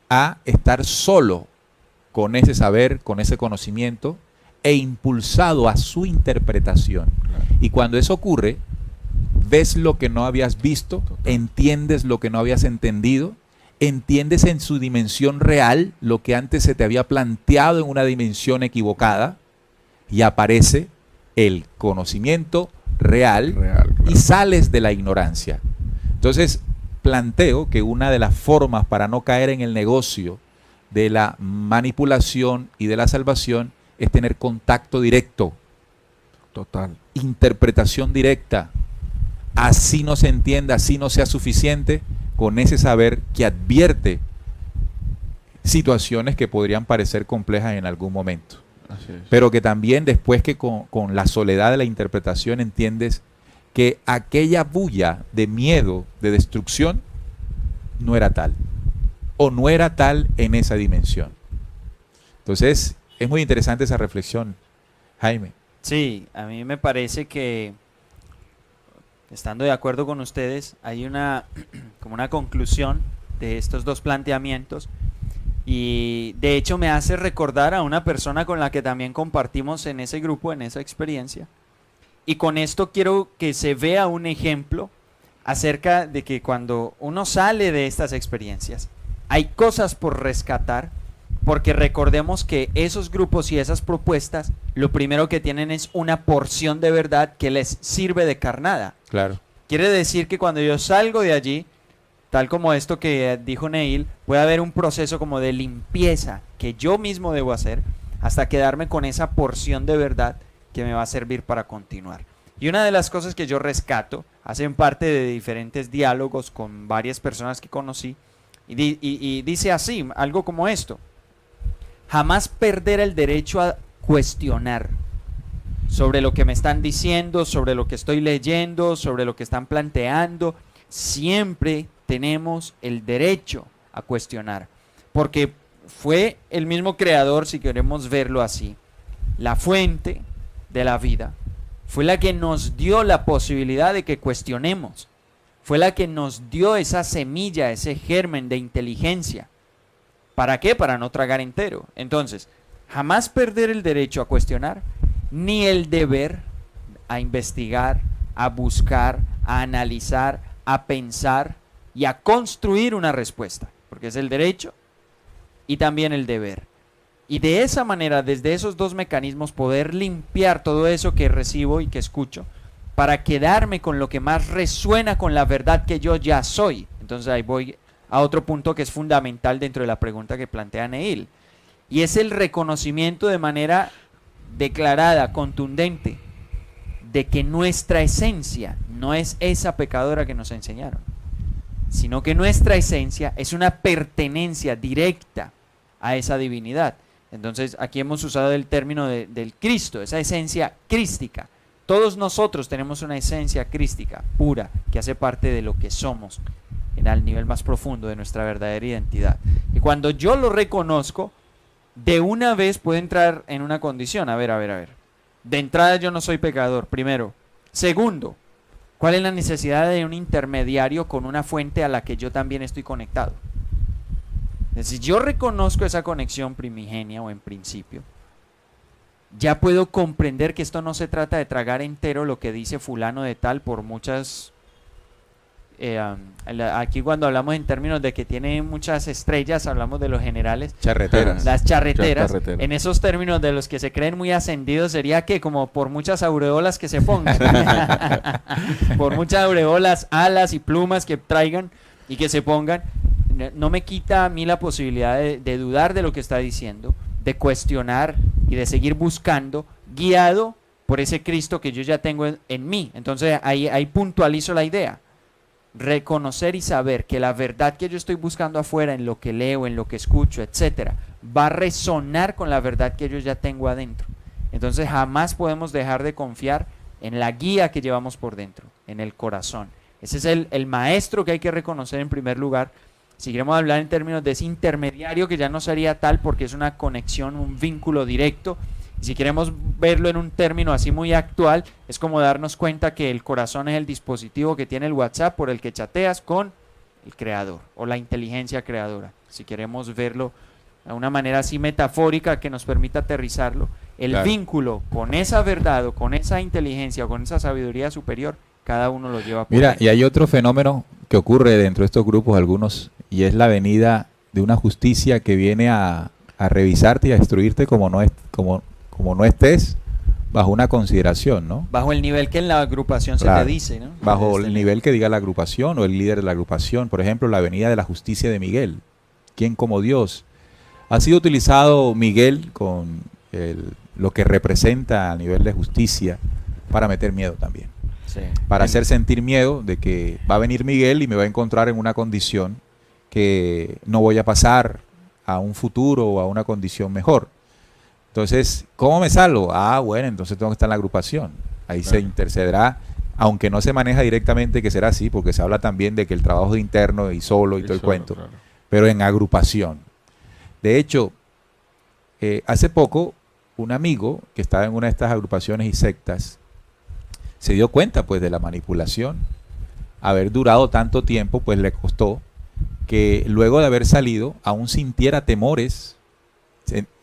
a estar solo con ese saber, con ese conocimiento e impulsado a su interpretación. Claro. Y cuando eso ocurre, ves lo que no habías visto, Total. entiendes lo que no habías entendido, entiendes en su dimensión real lo que antes se te había planteado en una dimensión equivocada y aparece el conocimiento real, Real, y claro. sales de la ignorancia. Entonces, planteo que una de las formas para no caer en el negocio de la manipulación y de la salvación es tener contacto directo, Total. interpretación directa, así no se entienda, así no sea suficiente, con ese saber que advierte situaciones que podrían parecer complejas en algún momento, Así es. pero que también después que con la soledad de la interpretación entiendes que aquella bulla de miedo, de destrucción, no era tal, o no era tal en esa dimensión. Entonces, es muy interesante esa reflexión, Jaime. Sí, a mí me parece que, estando de acuerdo con ustedes, hay una como una conclusión de estos dos planteamientos, y de hecho me hace recordar a una persona con la que también compartimos en ese grupo, en esa experiencia, y con esto quiero que se vea un ejemplo acerca de que cuando uno sale de estas experiencias, hay cosas por rescatar, porque recordemos que esos grupos y esas propuestas, lo primero que tienen es una porción de verdad que les sirve de carnada. Claro. Quiere decir que cuando yo salgo de allí, tal como esto que dijo Neil, puede haber un proceso como de limpieza que yo mismo debo hacer hasta quedarme con esa porción de verdad que me va a servir para continuar. Y una de las cosas que yo rescato, hacen parte de diferentes diálogos con varias personas que conocí, y dice así, algo como esto: jamás perder el derecho a cuestionar sobre lo que me están diciendo, sobre lo que estoy leyendo, sobre lo que están planteando. Siempre tenemos el derecho a cuestionar, porque fue el mismo creador, si queremos verlo así, la fuente de la vida, fue la que nos dio la posibilidad de que cuestionemos, fue la que nos dio esa semilla, ese germen de inteligencia. ¿Para qué? Para no tragar entero. Entonces, jamás perder el derecho a cuestionar, ni el deber a investigar, a buscar, a analizar, a pensar y a construir una respuesta, porque es el derecho y también el deber. Y de esa manera, desde esos dos mecanismos, poder limpiar todo eso que recibo y que escucho, para quedarme con lo que más resuena con la verdad que yo ya soy. Entonces ahí voy a otro punto que es fundamental dentro de la pregunta que plantea Neil, y es el reconocimiento de manera declarada, contundente, de que nuestra esencia no es esa pecadora que nos enseñaron, sino que nuestra esencia es una pertenencia directa a esa divinidad. Entonces aquí hemos usado el término del Cristo, esa esencia crística. Todos nosotros tenemos una esencia crística, pura, que hace parte de lo que somos en el nivel más profundo de nuestra verdadera identidad. Y cuando yo lo reconozco, de una vez puedo entrar en una condición. A ver. De entrada yo no soy pecador, primero. Segundo, ¿cuál es la necesidad de un intermediario con una fuente a la que yo también estoy conectado? Si yo reconozco esa conexión primigenia o en principio, ya puedo comprender que esto no se trata de tragar entero lo que dice fulano de tal por muchas... aquí cuando hablamos en términos de que tiene muchas estrellas, hablamos de los generales. Charreteras. Las charreteras. Charreteras. En esos términos de los que se creen muy ascendidos, sería que como por muchas aureolas que se pongan. Por muchas aureolas, alas y plumas que traigan y que se pongan, no me quita a mí la posibilidad de dudar de lo que está diciendo, de cuestionar y de seguir buscando, guiado por ese Cristo que yo ya tengo en mí. Entonces ahí puntualizo la idea. Reconocer y saber que la verdad que yo estoy buscando afuera, en lo que leo, en lo que escucho, etcétera, va a resonar con la verdad que yo ya tengo adentro. Entonces jamás podemos dejar de confiar en la guía que llevamos por dentro, en el corazón. Ese es el maestro que hay que reconocer en primer lugar. Si queremos hablar en términos de ese intermediario, que ya no sería tal porque es una conexión, un vínculo directo. Y si queremos verlo en un término así muy actual, es como darnos cuenta que el corazón es el dispositivo que tiene el WhatsApp por el que chateas con el creador o la inteligencia creadora. Si queremos verlo de una manera así metafórica que nos permita aterrizarlo, el Claro. vínculo con esa verdad o con esa inteligencia o con esa sabiduría superior, cada uno lo lleva por Mira, dentro. y hay otro fenómeno que ocurre dentro de estos grupos, algunos, y es la venida de una justicia que viene a revisarte y a destruirte como no estés bajo una consideración, ¿no? Bajo el nivel que en la agrupación Claro. se te dice, ¿no? Bajo Desde el nivel que diga la agrupación o el líder de la agrupación. Por ejemplo, la venida de la justicia de Miguel. ¿Quién como Dios? Ha sido utilizado Miguel con lo que representa a nivel de justicia para meter miedo también. Sí. Para hacer sentir miedo de que va a venir Miguel y me va a encontrar en una condición que no voy a pasar a un futuro o a una condición mejor. Entonces, ¿cómo me salvo? Ah, bueno, entonces tengo que estar en la agrupación. Ahí se intercederá, aunque no se maneja directamente que será así, porque se habla también de que el trabajo es interno y solo y todo el cuento, Claro. pero en agrupación. De hecho, hace poco, un amigo que estaba en una de estas agrupaciones y sectas se dio cuenta pues de la manipulación. Haber durado tanto tiempo pues le costó que luego de haber salido aún sintiera temores,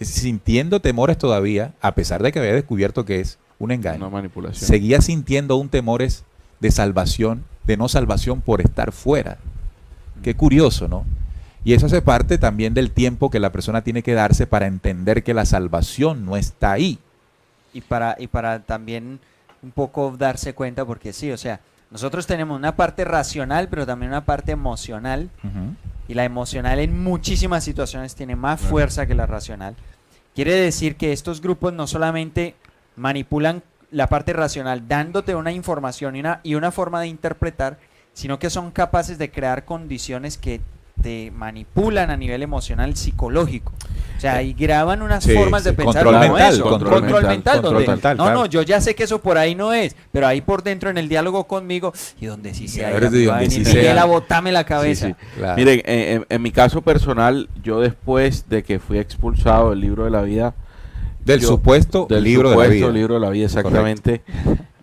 sintiendo temores todavía, a pesar de que había descubierto que es un engaño. Una manipulación. Seguía sintiendo aún temores de salvación, de no salvación por estar fuera. Qué curioso, ¿no? Y eso hace parte también del tiempo que la persona tiene que darse para entender que la salvación no está ahí. Y para también un poco darse cuenta, porque sí, o sea, nosotros tenemos una parte racional, pero también una parte emocional, y la emocional en muchísimas situaciones tiene más fuerza que la racional. Quiere decir que estos grupos no solamente manipulan la parte racional dándote una información y una forma de interpretar, sino que son capaces de crear condiciones que te manipulan a nivel emocional, psicológico. O sea, y graban unas Sí, formas de sí, pensar control como mental, eso. control mental, donde, mental, no, claro. no, yo ya sé que eso por ahí no es, pero ahí por dentro en el diálogo conmigo, y donde sí sea, Claro, ya donde va a sí venir sea. Miguel a botarme la cabeza. Sí, sí. Claro. Miren, en mi caso personal, yo después de que fui expulsado del libro de la vida, Del supuesto del libro de la supuesto vida. libro de la vida, exactamente,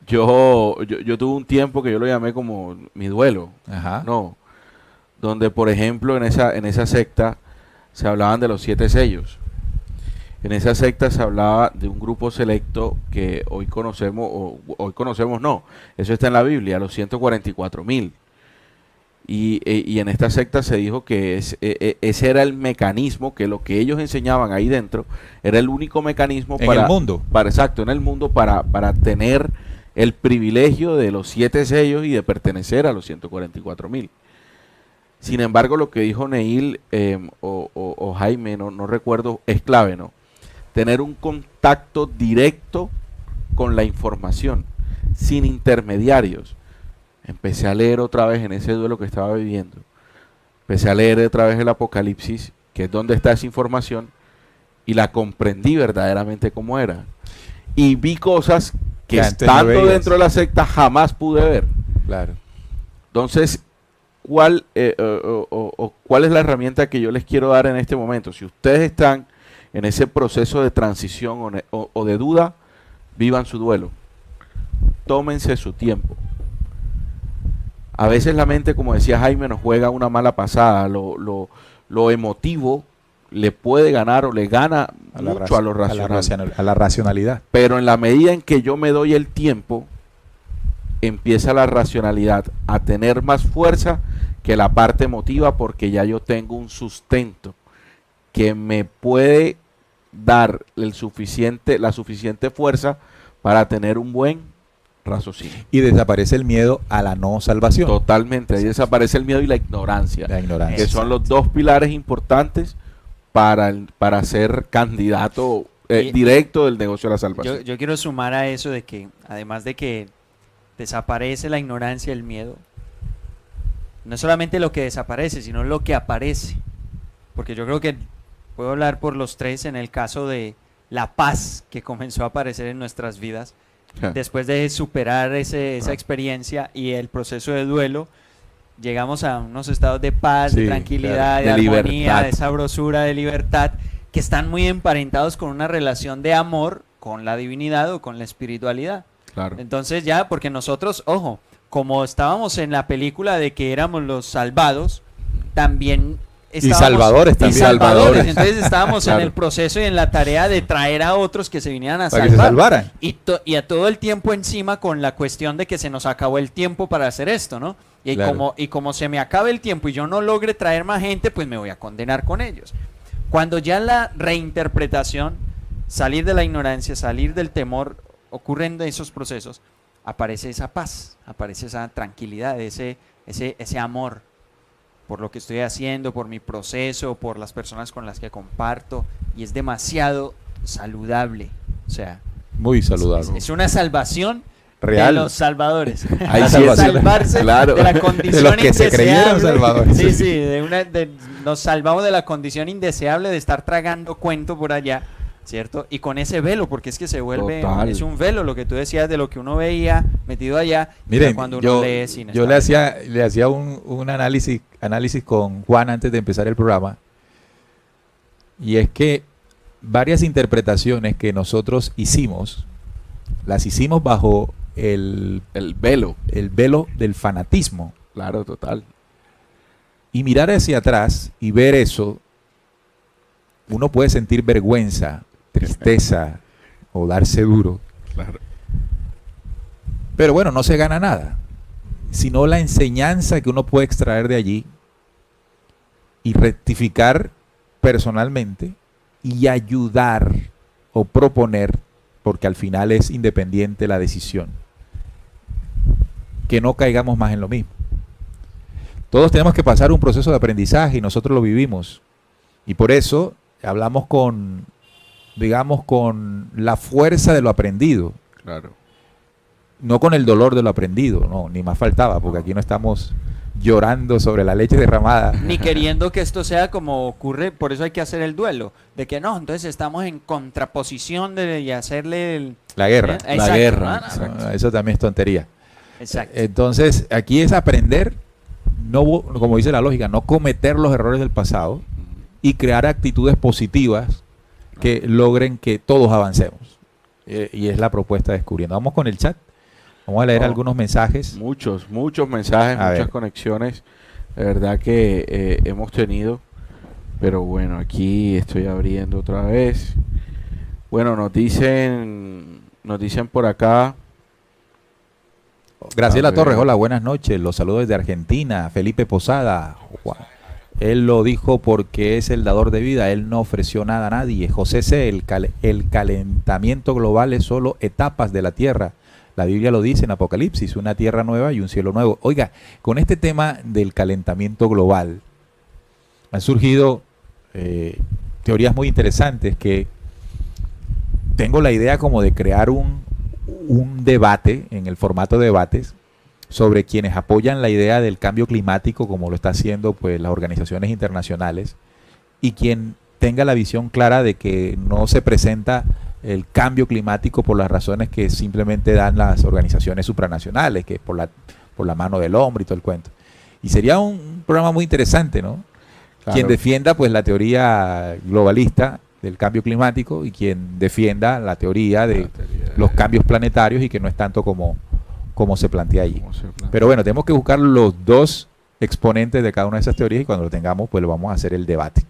yo tuve un tiempo que yo lo llamé como mi duelo, Ajá. no, donde por ejemplo en esa secta se hablaban de los 7 sellos. En esa secta se hablaba de un grupo selecto que hoy conocemos no, eso está en la Biblia, los 144,000. Y en esta secta se dijo que ese era el mecanismo, que lo que ellos enseñaban ahí dentro era el único mecanismo En el mundo. exacto, en el mundo para tener el privilegio de los 7 sellos y de pertenecer a los 144,000. Sin embargo, lo que dijo Neil o Jaime, no recuerdo, es clave, ¿no? Tener un contacto directo con la información, sin intermediarios. Empecé a leer otra vez en ese duelo que estaba viviendo. Empecé a leer otra vez el Apocalipsis, que es donde está esa información, y la comprendí verdaderamente como era. Y vi cosas que Que antes no estando veías. dentro de la secta jamás pude ver. Claro. Entonces, ¿cuál es la herramienta que yo les quiero dar en este momento? Si ustedes están en ese proceso de transición o de duda, vivan su duelo. Tómense su tiempo. A veces la mente, como decía Jaime, nos juega una mala pasada. Lo emotivo le puede ganar o le gana mucho a lo racional. A la racionalidad. Pero en la medida en que yo me doy el tiempo, empieza la racionalidad a tener más fuerza que la parte emotiva, porque ya yo tengo un sustento que me puede dar la suficiente fuerza para tener un buen raciocinio. Y desaparece el miedo a la no salvación. Totalmente, ahí desaparece el miedo y la ignorancia, La ignorancia. que son los dos pilares importantes para ser candidato directo del negocio de la salvación. Yo quiero sumar a eso de que, además de que desaparece la ignorancia y el miedo, no solamente lo que desaparece, sino lo que aparece. Porque yo creo que puedo hablar por los tres en el caso de la paz que comenzó a aparecer en nuestras vidas. Después de superar esa experiencia y el proceso de duelo, llegamos a unos estados de paz, de tranquilidad, de armonía, libertad, de sabrosura, de libertad, que están muy emparentados con una relación de amor con la divinidad o con la espiritualidad. Claro. Entonces ya, porque nosotros, ojo, como estábamos en la película de que éramos los salvados, también estábamos... Y salvadores también. Y salvadores. Entonces estábamos claro, en el proceso y en la tarea de traer a otros que se vinieran a para salvar. que se salvaran. Y a todo el tiempo encima con la cuestión de que se nos acabó el tiempo para hacer esto, ¿no? Y, claro, como se me acabe el tiempo y yo no logre traer más gente, pues me voy a condenar con ellos. Cuando ya la reinterpretación, salir de la ignorancia, salir del temor, ocurren de esos procesos, aparece esa paz, aparece esa tranquilidad, ese amor por lo que estoy haciendo, por mi proceso, por las personas con las que comparto, y es demasiado saludable. O sea, muy saludable. Es una salvación real de los salvadores. Hay salvarse claro, de la condición de los que se creyeron indeseable. salvadores. Sí, sí, nos salvamos de la condición indeseable de estar tragando cuento por allá, ¿cierto? Y con ese velo, porque es que se vuelve, total, es un velo, lo que tú decías de lo que uno veía metido allá. Miren, cuando uno lee sin yo le hacía un análisis con Juan antes de empezar el programa, y es que varias interpretaciones que nosotros hicimos, las hicimos bajo el velo del fanatismo. Claro, total. Y mirar hacia atrás y ver eso, uno puede sentir vergüenza, tristeza o darse duro. Claro. Pero bueno, no se gana nada, sino la enseñanza que uno puede extraer de allí y rectificar personalmente y ayudar o proponer, porque al final es independiente la decisión, que no caigamos más en lo mismo. Todos tenemos que pasar un proceso de aprendizaje y nosotros lo vivimos. Y por eso hablamos con la fuerza de lo aprendido. Claro. No con el dolor de lo aprendido, no, ni más faltaba, porque aquí no estamos llorando sobre la leche derramada. Ni queriendo que esto sea como ocurre, por eso hay que hacer el duelo, de que no, entonces estamos en contraposición y hacerle la guerra. La guerra. No, eso también es tontería. Exacto. Entonces, aquí es aprender, no, como dice la lógica, no cometer los errores del pasado y crear actitudes positivas que logren que todos avancemos. Y es la propuesta de Descubriendo. Vamos con el chat. Vamos a leer algunos mensajes. Muchos mensajes, muchas conexiones, de verdad que hemos tenido. Pero bueno, aquí estoy abriendo otra vez. Bueno, nos dicen por acá. Graciela Torres, hola, buenas noches. Los saludos desde Argentina. Felipe Posada. Wow. Él lo dijo porque es el dador de vida. Él no ofreció nada a nadie. José C., el calentamiento global es solo etapas de la Tierra. La Biblia lo dice en Apocalipsis, una tierra nueva y un cielo nuevo. Oiga, con este tema del calentamiento global han surgido teorías muy interesantes que tengo la idea como de crear un debate, en el formato de debates, sobre quienes apoyan la idea del cambio climático, como lo está haciendo pues las organizaciones internacionales, y quien tenga la visión clara de que no se presenta el cambio climático por las razones que simplemente dan las organizaciones supranacionales, que es por la mano del hombre y todo el cuento. Y sería un programa muy interesante, ¿no? Claro. Quien defienda pues la teoría globalista del cambio climático y quien defienda la teoría de los cambios planetarios y que no es tanto como se plantea allí. Pero bueno, tenemos que buscar los dos exponentes de cada una de esas teorías y cuando lo tengamos pues lo vamos a hacer el debate.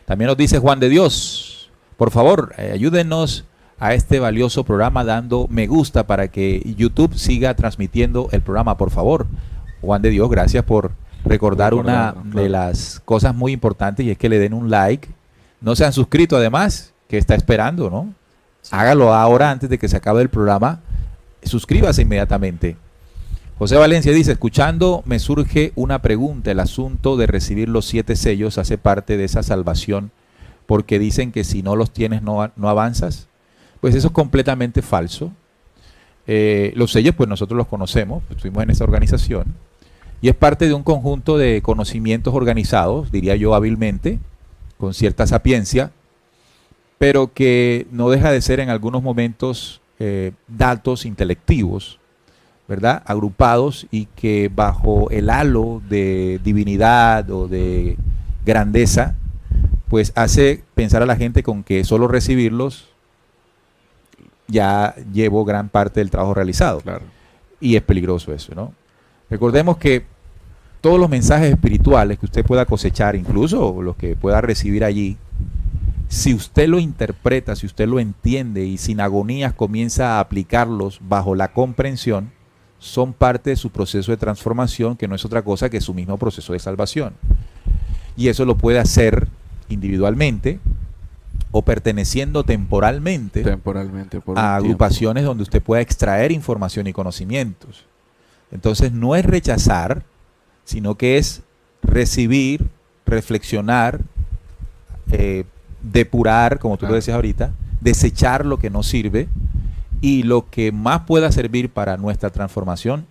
También nos dice Juan de Dios, por favor, ayúdenos a este valioso programa dando me gusta para que YouTube siga transmitiendo el programa, por favor. Juan de Dios, gracias por recordar una de las cosas muy importantes y es que le den un like. No se han suscrito además, que está esperando, ¿no? Sí. Hágalo ahora antes de que se acabe el programa. Suscríbase inmediatamente. José Valencia dice, escuchando me surge una pregunta. El asunto de recibir los 7 sellos hace parte de esa salvación porque dicen que si no los tienes no avanzas. Pues eso es completamente falso. Los sellos pues nosotros los conocemos, pues, estuvimos en esa organización y es parte de un conjunto de conocimientos organizados, diría yo hábilmente, con cierta sapiencia, pero que no deja de ser en algunos momentos datos intelectivos, ¿verdad? Agrupados y que bajo el halo de divinidad o de grandeza, pues hace pensar a la gente con que solo recibirlos ya llevo gran parte del trabajo realizado. Claro. Y es peligroso eso, ¿no? Recordemos que todos los mensajes espirituales que usted pueda cosechar, incluso los que pueda recibir allí, si usted lo interpreta, si usted lo entiende y sin agonías comienza a aplicarlos bajo la comprensión, son parte de su proceso de transformación, que no es otra cosa que su mismo proceso de salvación. Y eso lo puede hacer individualmente o perteneciendo temporalmente por a un agrupaciones donde usted pueda extraer información y conocimientos. Entonces no es rechazar, sino que es recibir, reflexionar, depurar, como tú lo decías ahorita, desechar lo que no sirve y lo que más pueda servir para nuestra transformación,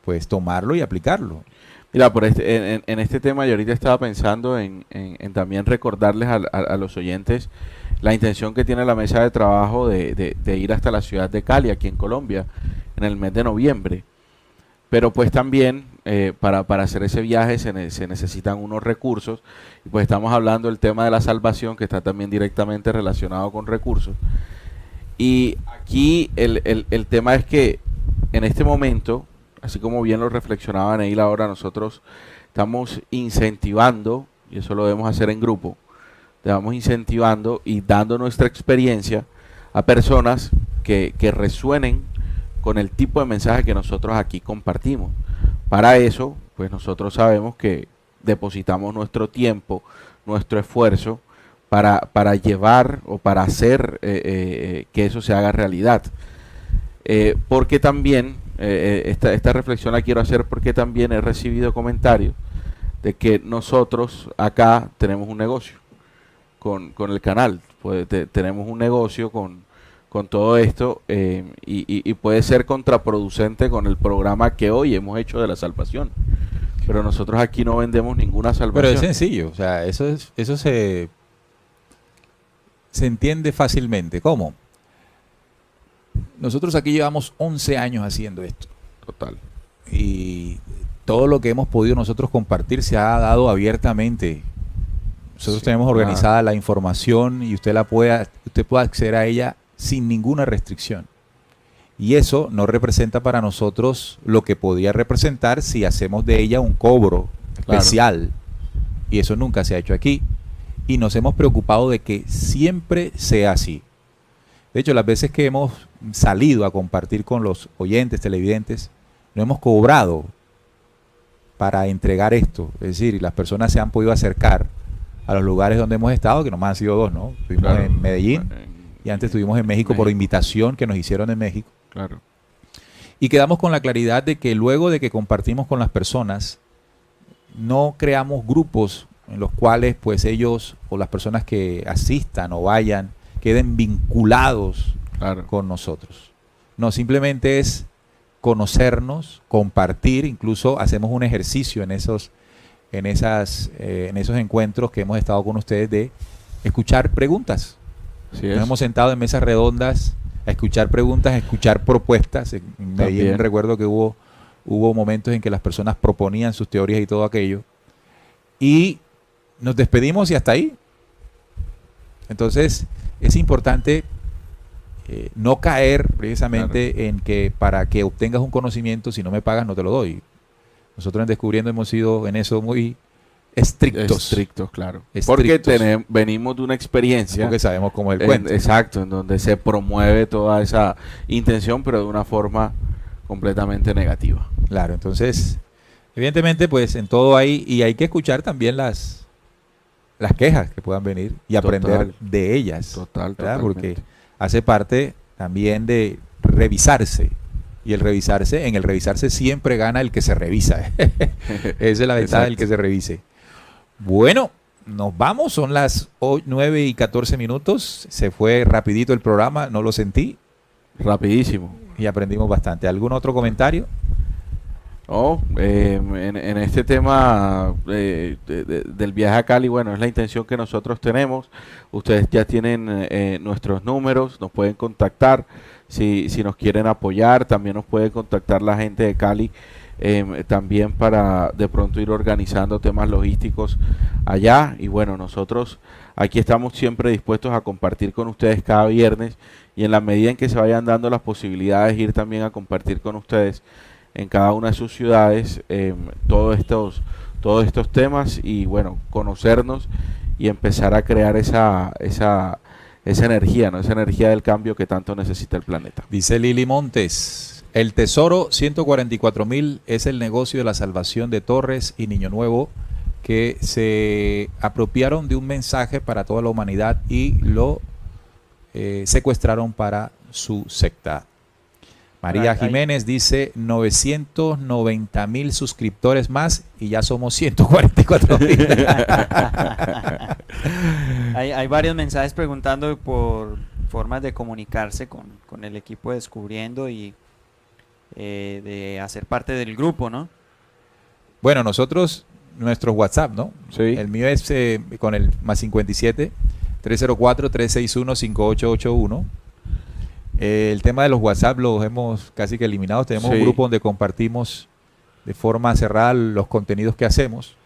pues tomarlo y aplicarlo. Mira, en este tema yo ahorita estaba pensando en también recordarles a los oyentes la intención que tiene la mesa de trabajo de ir hasta la ciudad de Cali, aquí en Colombia, en el mes de noviembre. Pero pues también para hacer ese viaje se necesitan unos recursos, y pues estamos hablando del tema de la salvación, que está también directamente relacionado con recursos. Y aquí el tema es que en este momento, así como bien lo reflexionaba Neil ahora, nosotros estamos incentivando, y eso lo debemos hacer en grupo, estamos incentivando y dando nuestra experiencia a personas que resuenen con el tipo de mensaje que nosotros aquí compartimos. Para eso, pues nosotros sabemos que depositamos nuestro tiempo, nuestro esfuerzo para llevar o para hacer que eso se haga realidad. Porque también, esta reflexión la quiero hacer porque también he recibido comentarios de que nosotros acá tenemos un negocio con el canal, pues, tenemos un negocio con todo esto, y puede ser contraproducente con el programa que hoy hemos hecho de la salvación. Pero nosotros aquí no vendemos ninguna salvación. Pero es sencillo, o sea, eso se entiende fácilmente. ¿Cómo? Nosotros aquí llevamos 11 años haciendo esto. Total. Y todo lo que hemos podido nosotros compartir se ha dado abiertamente. Nosotros tenemos organizada la información y usted puede acceder a ella sin ninguna restricción. Y eso no representa para nosotros lo que podría representar si hacemos de ella un cobro especial. Y eso nunca se ha hecho aquí. Y nos hemos preocupado de que siempre sea así. De hecho, las veces que hemos salido a compartir con los oyentes, televidentes, no hemos cobrado para entregar esto. Es decir, las personas se han podido acercar a los lugares donde hemos estado, que nomás han sido 2, ¿no? Estuvimos en Medellín y antes estuvimos en México por invitación que nos hicieron en México. Claro. Y quedamos con la claridad de que luego de que compartimos con las personas, no creamos grupos en los cuales pues ellos o las personas que asistan o vayan queden vinculados con nosotros. No, simplemente es conocernos, compartir, incluso hacemos un ejercicio en esos encuentros que hemos estado con ustedes de escuchar preguntas. Nos hemos sentado en mesas redondas a escuchar preguntas, a escuchar propuestas. En Medellín recuerdo que hubo momentos en que las personas proponían sus teorías y todo aquello. Y nos despedimos y hasta ahí. Entonces es importante no caer precisamente en que para que obtengas un conocimiento, si no me pagas no te lo doy. Nosotros en Descubriendo hemos sido en eso muy estrictos. Estrictos, claro. Porque venimos de una experiencia. Porque sabemos cómo es el cuento. Exacto, en donde se promueve toda esa intención, pero de una forma completamente negativa. Claro, entonces, evidentemente, pues en todo hay que escuchar también las quejas que puedan venir y aprender de ellas. Totalmente. Porque hace parte también de revisarse. Y en el revisarse siempre gana el que se revisa. Esa es la ventaja del que se revise. Bueno, nos vamos, son las 9:14. Se fue rapidito el programa, no lo sentí. Rapidísimo. Y aprendimos bastante. ¿Algún otro comentario? En este tema del viaje a Cali, bueno, es la intención que nosotros tenemos. Ustedes ya tienen nuestros números, nos pueden contactar. Si nos quieren apoyar, también nos puede contactar la gente de Cali, también para de pronto ir organizando temas logísticos allá. Y bueno, nosotros aquí estamos siempre dispuestos a compartir con ustedes cada viernes, y en la medida en que se vayan dando las posibilidades, ir también a compartir con ustedes en cada una de sus ciudades todos estos temas, y bueno, conocernos y empezar a crear esa energía, ¿no? Esa energía del cambio que tanto necesita el planeta. Dice Lili Montes, el Tesoro 144.000 es el negocio de la salvación de Torres y Niño Nuevo, que se apropiaron de un mensaje para toda la humanidad y lo secuestraron para su secta. María Jiménez dice 990.000 suscriptores más y ya somos 144.000. Hay varios mensajes preguntando por formas de comunicarse con el equipo de Descubriendo y de hacer parte del grupo, ¿no? Bueno, nosotros, nuestro WhatsApp, ¿no? Sí. El mío es con el más 57 304 361 5881. El tema de los WhatsApp los hemos casi que eliminado. Tenemos un grupo donde compartimos de forma cerrada los contenidos que hacemos.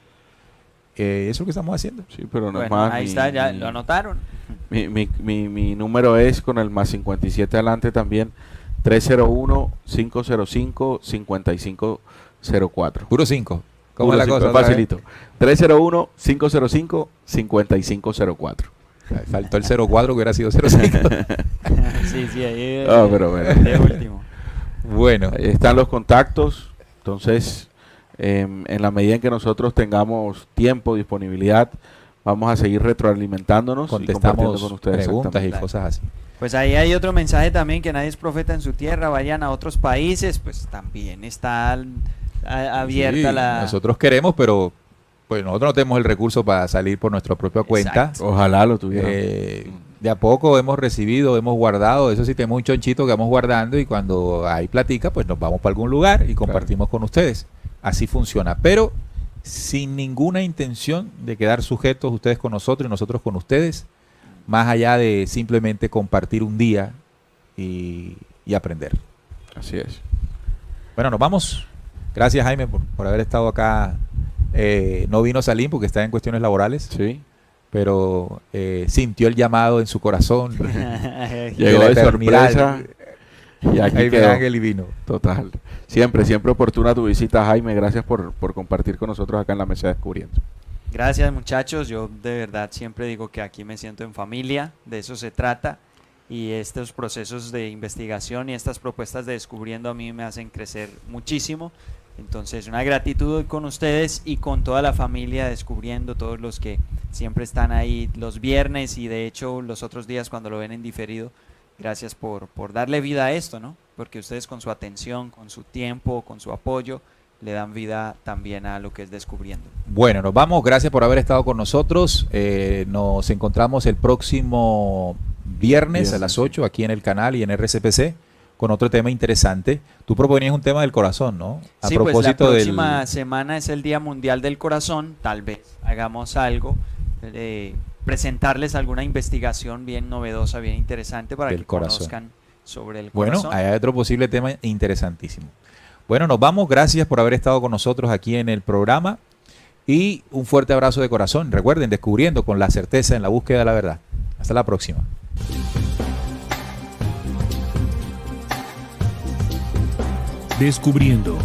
Eso es lo que estamos haciendo. Sí, pero no bueno, es más. Ahí está, ya lo anotaron. Mi número es con el más 57 adelante también, 301-505-5504. Puro 5. ¿Cómo es la cosa? Facilito. 301-505-5504. Faltó el 04 que hubiera sido 05. Sí, ahí pero bueno. de último. Bueno. Ahí están los contactos. Entonces, en la medida en que nosotros tengamos tiempo, disponibilidad, vamos a seguir retroalimentándonos, contestamos y con ustedes preguntas y cosas así. Pues ahí hay otro mensaje también, que nadie es profeta en su tierra, vayan a otros países, pues también está abierta la... Nosotros queremos, pero pues nosotros no tenemos el recurso para salir por nuestra propia cuenta. Exacto. Ojalá lo tuvieran. De a poco hemos recibido, hemos guardado, eso sí, tenemos un chonchito que vamos guardando, y cuando hay platica, pues nos vamos para algún lugar y compartimos con ustedes. Así funciona, pero sin ninguna intención de quedar sujetos ustedes con nosotros y nosotros con ustedes, más allá de simplemente compartir un día y aprender. Así es. Bueno, nos vamos. Gracias, Jaime, por haber estado acá. No vino Salim porque está en cuestiones laborales. Sí. Pero sintió el llamado en su corazón. Llegó de sorpresa. Y aquí quedó. Ángel y vino. Total. Siempre oportuna tu visita, Jaime. Gracias por compartir con nosotros acá en la mesa Descubriendo. Gracias, muchachos. Yo de verdad siempre digo que aquí me siento en familia. De eso se trata. Y estos procesos de investigación y estas propuestas de Descubriendo a mí me hacen crecer muchísimo. Entonces, una gratitud con ustedes y con toda la familia Descubriendo, todos los que siempre están ahí los viernes y de hecho los otros días cuando lo ven en diferido. Gracias por darle vida a esto, ¿no? Porque ustedes con su atención, con su tiempo, con su apoyo, le dan vida también a lo que es Descubriendo. Bueno, nos vamos. Gracias por haber estado con nosotros. Nos encontramos el próximo viernes a las 8 aquí en el canal y en RCPC con otro tema interesante. Tú proponías un tema del corazón, ¿no? A sí, propósito pues la próxima semana es el Día Mundial del Corazón. Tal vez hagamos algo, presentarles alguna investigación bien novedosa, bien interesante para que conozcan sobre el corazón. Bueno, hay otro posible tema interesantísimo. Bueno, nos vamos. Gracias por haber estado con nosotros aquí en el programa y un fuerte abrazo de corazón. Recuerden, Descubriendo con la certeza en la búsqueda de la verdad. Hasta la próxima. Descubriendo.